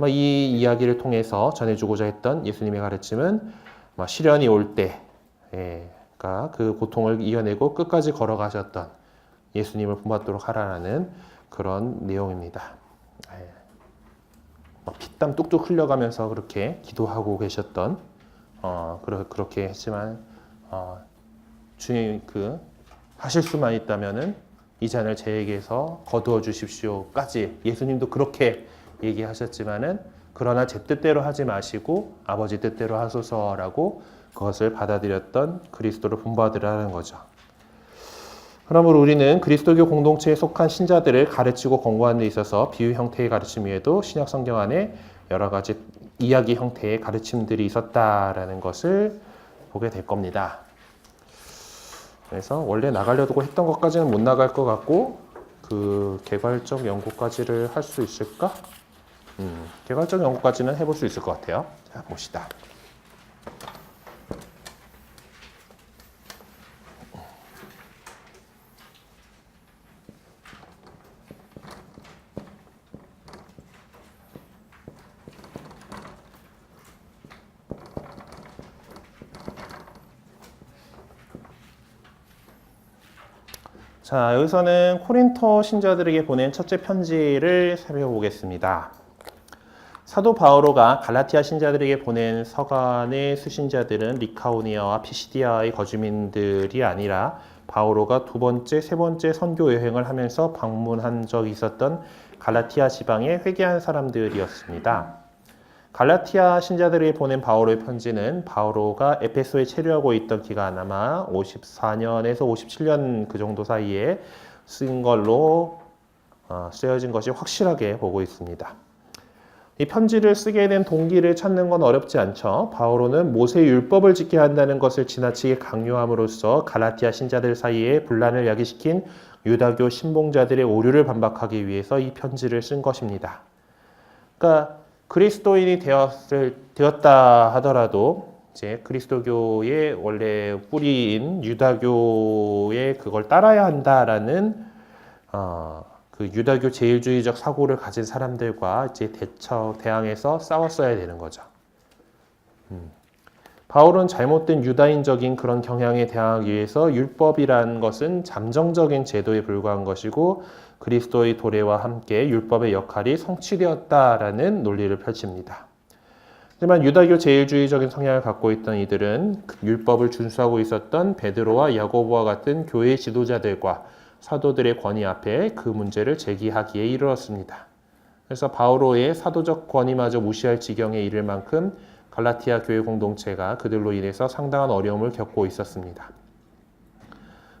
이 이야기를 통해서 전해주고자 했던 예수님의 가르침은 시련이 올 때, 그러니까 그 고통을 이겨내고 끝까지 걸어가셨던 예수님을 본받도록 하라는 그런 내용입니다. 피땀 뚝뚝 흘려가면서 그렇게 기도하고 계셨던, 그렇게 했지만, 주님 하실 수만 있다면은 이 잔을 제에게서 거두어 주십시오까지 예수님도 그렇게 얘기하셨지만은 그러나 제 뜻대로 하지 마시고 아버지 뜻대로 하소서라고 그것을 받아들였던 그리스도를 본받으라는 거죠. 그러므로 우리는 그리스도교 공동체에 속한 신자들을 가르치고 권고하는 데 있어서 비유 형태의 가르침 외에도 신약 성경 안에 여러 가지 이야기 형태의 가르침들이 있었다라는 것을 보게 될 겁니다. 그래서 원래 나가려고 했던 것까지는 못 나갈 것 같고 그 개괄적 연구까지를 할 수 있을까? 개괄적 연구까지는 해볼 수 있을 것 같아요. 자, 봅시다. 자, 여기서는 코린토 신자들에게 보낸 첫째 편지를 살펴보겠습니다. 사도 바오로가 갈라티아 신자들에게 보낸 서간의 수신자들은 리카오니아와 피시디아의 거주민들이 아니라 바오로가 두 번째, 세 번째 선교 여행을 하면서 방문한 적이 있었던 갈라티아 지방에 회개한 사람들이었습니다. 갈라티아 신자들에게 보낸 바오로의 편지는 바오로가 에페소에 체류하고 있던 기간 아마 54년에서 57년 그 정도 사이에 쓴 걸로 쓰여진 것이 확실하게 보고 있습니다. 이 편지를 쓰게 된 동기를 찾는 건 어렵지 않죠. 바오로는 모세 율법을 지켜야 한다는 것을 지나치게 강요함으로써 갈라티아 신자들 사이에 분란을 야기시킨 유다교 신봉자들의 오류를 반박하기 위해서 이 편지를 쓴 것입니다. 그러니까 그리스도인이 되었다 하더라도 이제 그리스도교의 원래 뿌리인 유다교의 그걸 따라야 한다라는 그 유다교 제일주의적 사고를 가진 사람들과 이제 대항해서 싸웠어야 되는 거죠. 바울은 잘못된 유다인적인 그런 경향에 대항하기 위해서 율법이라는 것은 잠정적인 제도에 불과한 것이고 그리스도의 도래와 함께 율법의 역할이 성취되었다라는 논리를 펼칩니다. 하지만 유다교 제일주의적인 성향을 갖고 있던 이들은 율법을 준수하고 있었던 베드로와 야고보와 같은 교회 지도자들과 사도들의 권위 앞에 그 문제를 제기하기에 이르렀습니다. 그래서 바오로의 사도적 권위마저 무시할 지경에 이를 만큼 갈라티아 교회 공동체가 그들로 인해서 상당한 어려움을 겪고 있었습니다.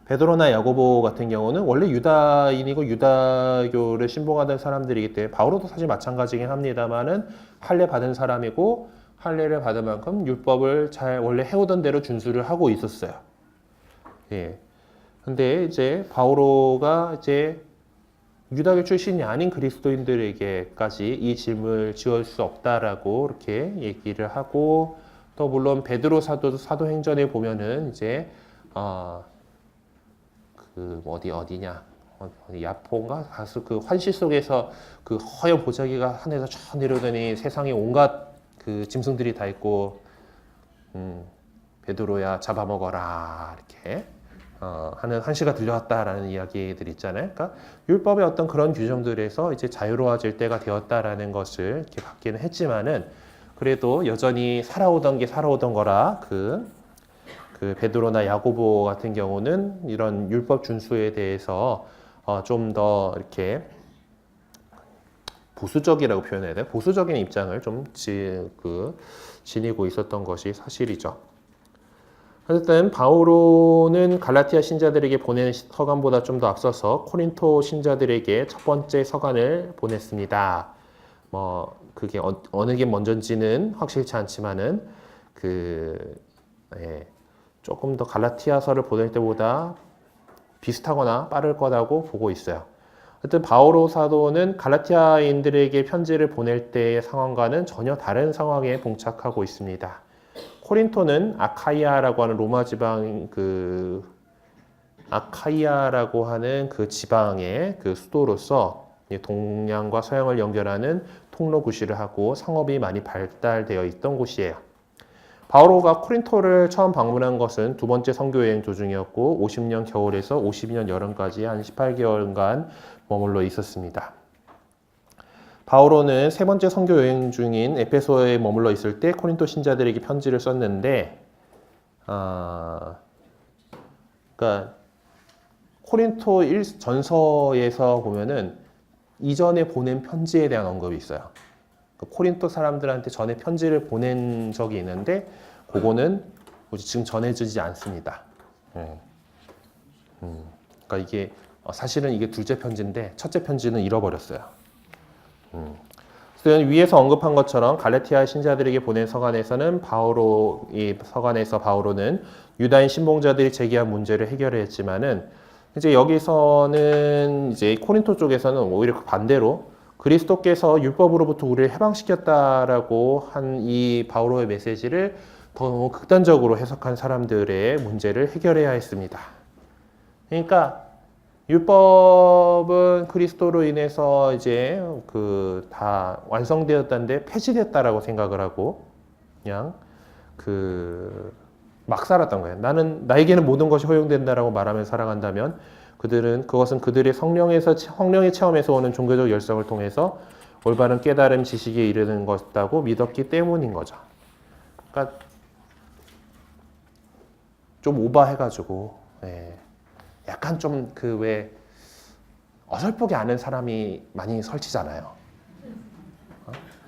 베드로나 야고보 같은 경우는 원래 유다인이고 유다교를 신봉하던 사람들이기 때문에 바오로도 사실 마찬가지긴 합니다만은 할례 받은 사람이고 할례를 받은 만큼 율법을 잘 원래 해오던 대로 준수를 하고 있었어요. 예. 근데 이제 바오로가 이제 유다교 출신이 아닌 그리스도인들에게까지 이 짐을 지을 수 없다라고 이렇게 얘기를 하고 또 물론 베드로 사도행전에 보면은 이제 어디냐 야포인가 가서 그 환시 속에서 그 허연 보자기가 하늘에서 쫙 내려오더니 세상에 온갖 그 짐승들이 다 있고 베드로야 잡아먹어라 이렇게 하는 한시가 들려왔다라는 이야기들 있잖아요. 그러니까 율법의 어떤 그런 규정들에서 이제 자유로워질 때가 되었다라는 것을 이렇게 받기는 했지만은 그래도 여전히 살아오던 거라 그 베드로나 야고보 같은 경우는 이런 율법 준수에 대해서 좀 더 이렇게 보수적이라고 표현해야 돼요. 보수적인 입장을 좀 지니고 있었던 것이 사실이죠. 어쨌든 바오로는 갈라티아 신자들에게 보낸 서간보다 좀 더 앞서서 코린토 신자들에게 첫 번째 서간을 보냈습니다. 그게 어느 게 먼저인지는 확실치 않지만은 조금 더 갈라티아서를 보낼 때보다 비슷하거나 빠를 거라고 보고 있어요. 어쨌든 바오로 사도는 갈라티아인들에게 편지를 보낼 때의 상황과는 전혀 다른 상황에 봉착하고 있습니다. 코린토는 아카이아라고 하는 로마 지방 아카이아라고 하는 그 지방의 그 수도로서 동양과 서양을 연결하는 통로 구시를 하고 상업이 많이 발달되어 있던 곳이에요. 바오로가 코린토를 처음 방문한 것은 두 번째 선교 여행 도중이었고 50년 겨울에서 52년 여름까지 한 18개월간 머물러 있었습니다. 바오로는 세 번째 선교 여행 중인 에페소에 머물러 있을 때 코린토 신자들에게 편지를 썼는데 그러니까 코린토 전서에서 보면은 이전에 보낸 편지에 대한 언급이 있어요. 코린토 사람들한테 전에 편지를 보낸 적이 있는데 그거는 지금 전해지지 않습니다. 그러니까 이게 사실은 이게 둘째 편지인데 첫째 편지는 잃어버렸어요. 그래서 위에서 언급한 것처럼 갈라티아 신자들에게 보낸 서간에서는 이 서간에서 바오로는 유다인 신봉자들이 제기한 문제를 해결해 했지만은 이제 여기서는 이제 코린토 쪽에서는 오히려 반대로 그리스도께서 율법으로부터 우리를 해방시켰다라고 한 이 바오로의 메시지를 더 극단적으로 해석한 사람들의 문제를 해결해야 했습니다. 그러니까 율법은 그리스도로 인해서 이제 다 완성되었다는데 폐지됐다라고 생각을 하고 그냥 막 살았던 거예요. 나에게는 모든 것이 허용된다라고 말하며 살아간다면 그것은 그들의 성령의 체험에서 오는 종교적 열성을 통해서 올바른 깨달음 지식에 이르는 것이라고 믿었기 때문인 거죠. 그러니까 좀 오버해가지고 약간 좀 왜 어설프게 아는 사람이 많이 설치잖아요.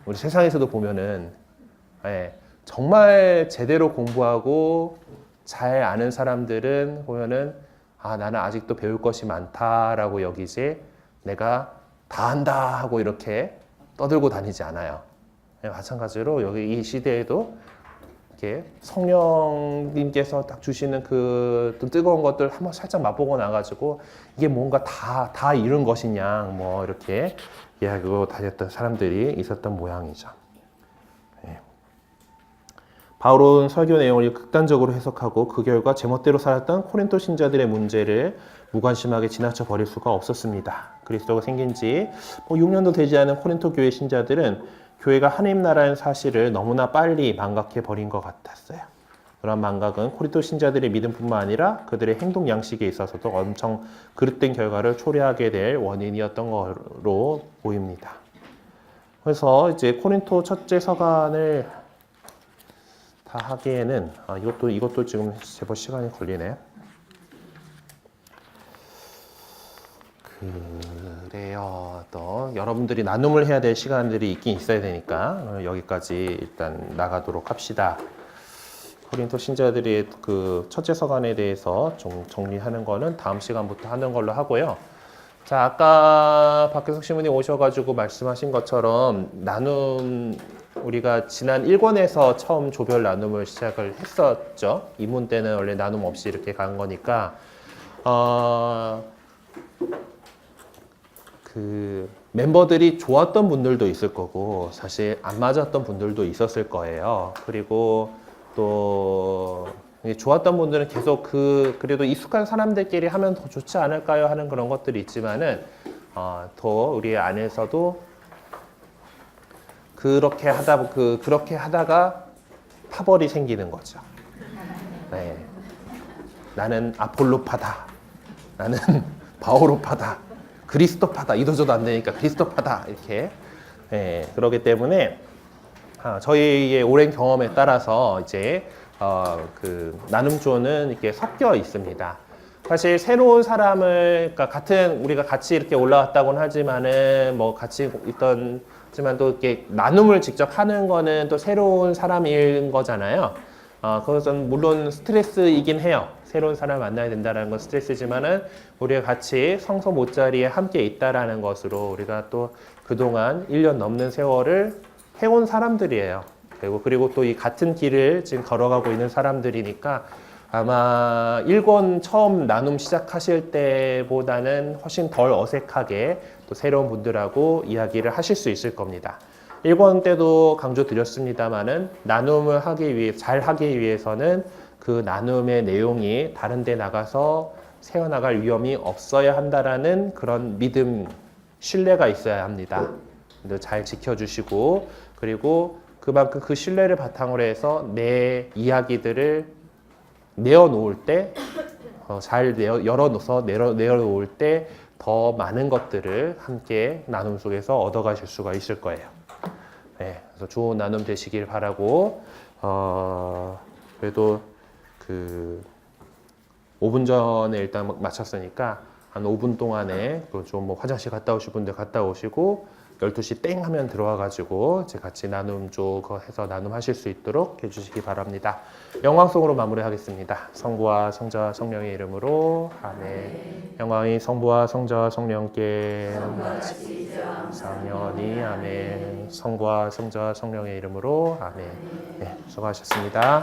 우리 세상에서도 보면은 정말 제대로 공부하고 잘 아는 사람들은 보면은 나는 아직도 배울 것이 많다라고 여기지 내가 다 안다 하고 이렇게 떠들고 다니지 않아요. 마찬가지로 여기 이 시대에도 이렇게 성령님께서 딱 주시는 그 뜨거운 것들 한번 살짝 맛보고 나가지고 이게 뭔가 다 이룬 것이냐 뭐 이렇게 이야기하고 다녔던 사람들이 있었던 모양이죠. 바울은 설교 내용을 극단적으로 해석하고 그 결과 제멋대로 살았던 코린토 신자들의 문제를 무관심하게 지나쳐 버릴 수가 없었습니다. 그리스도가 생긴 지 6년도 되지 않은 코린토 교회 신자들은 교회가 하나님 나라는 사실을 너무나 빨리 망각해 버린 것 같았어요. 그런 망각은 코린토 신자들의 믿음뿐만 아니라 그들의 행동 양식에 있어서도 엄청 그릇된 결과를 초래하게 될 원인이었던 것으로 보입니다. 그래서 이제 코린토 첫째 서간을 다 하기에는 이것도 지금 제법 시간이 걸리네. 그래요. 또 여러분들이 나눔을 해야 될 시간들이 있긴 있어야 되니까 여기까지 일단 나가도록 합시다. 코린토 신자들의 그 첫째 서간에 대해서 좀 정리하는 거는 다음 시간부터 하는 걸로 하고요. 자, 아까 박혜석 신부님 오셔가지고 말씀하신 것처럼 나눔 우리가 지난 1권에서 처음 조별 나눔을 시작을 했었죠. 이문 때는 원래 나눔 없이 이렇게 간 거니까 멤버들이 좋았던 분들도 있을 거고 사실 안 맞았던 분들도 있었을 거예요. 그리고 또 좋았던 분들은 계속 그래도 익숙한 사람들끼리 하면 더 좋지 않을까요? 하는 그런 것들이 있지만은 더 우리 안에서도 그렇게 하다가 파벌이 생기는 거죠. 네. 나는 아폴로파다. 나는 바오로파다. 그리스도파다. 이도저도 안 되니까 그리스도파다. 이렇게. 네. 그렇기 때문에 저희의 오랜 경험에 따라서 이제 나눔조는 이렇게 섞여 있습니다. 사실 새로운 사람을 우리가 같이 이렇게 올라왔다고는 하지만은 같이 있지만 또 이렇게 나눔을 직접 하는 거는 또 새로운 사람인 거잖아요. 그것은 물론 스트레스이긴 해요. 새로운 사람을 만나야 된다는 건 스트레스지만은 우리가 같이 성소 못자리에 함께 있다라는 것으로 우리가 또 그동안 1년 넘는 세월을 해온 사람들이에요. 그리고 또 이 같은 길을 지금 걸어가고 있는 사람들이니까 아마 1권 처음 나눔 시작하실 때보다는 훨씬 덜 어색하게 또 새로운 분들하고 이야기를 하실 수 있을 겁니다. 1권 때도 강조 드렸습니다만은 나눔을 잘 하기 위해서는 그 나눔의 내용이 다른 데 나가서 새어나갈 위험이 없어야 한다라는 그런 믿음, 신뢰가 있어야 합니다. 잘 지켜주시고 그리고 그만큼 그 신뢰를 바탕으로 해서 내 이야기들을 내어놓을 때 잘 열어놓아서 내어놓을 때 더 많은 것들을 함께 나눔 속에서 얻어가실 수가 있을 거예요. 네, 그래서 좋은 나눔 되시길 바라고 그래도 5분 전에 일단 마쳤으니까 한 5분 동안에 좀 화장실 갔다 오실 분들 갔다 오시고 12시 땡 하면 들어와가지고 이제 같이 나눔 해서 나눔하실 수 있도록 해주시기 바랍니다. 영광송으로 마무리하겠습니다. 성부와 성자와 성령의 이름으로 아멘. 영광이 성부와 성자와 성령께 상연히 아멘. 성부와 성자와 성령의 이름으로 아멘. 네, 수고하셨습니다.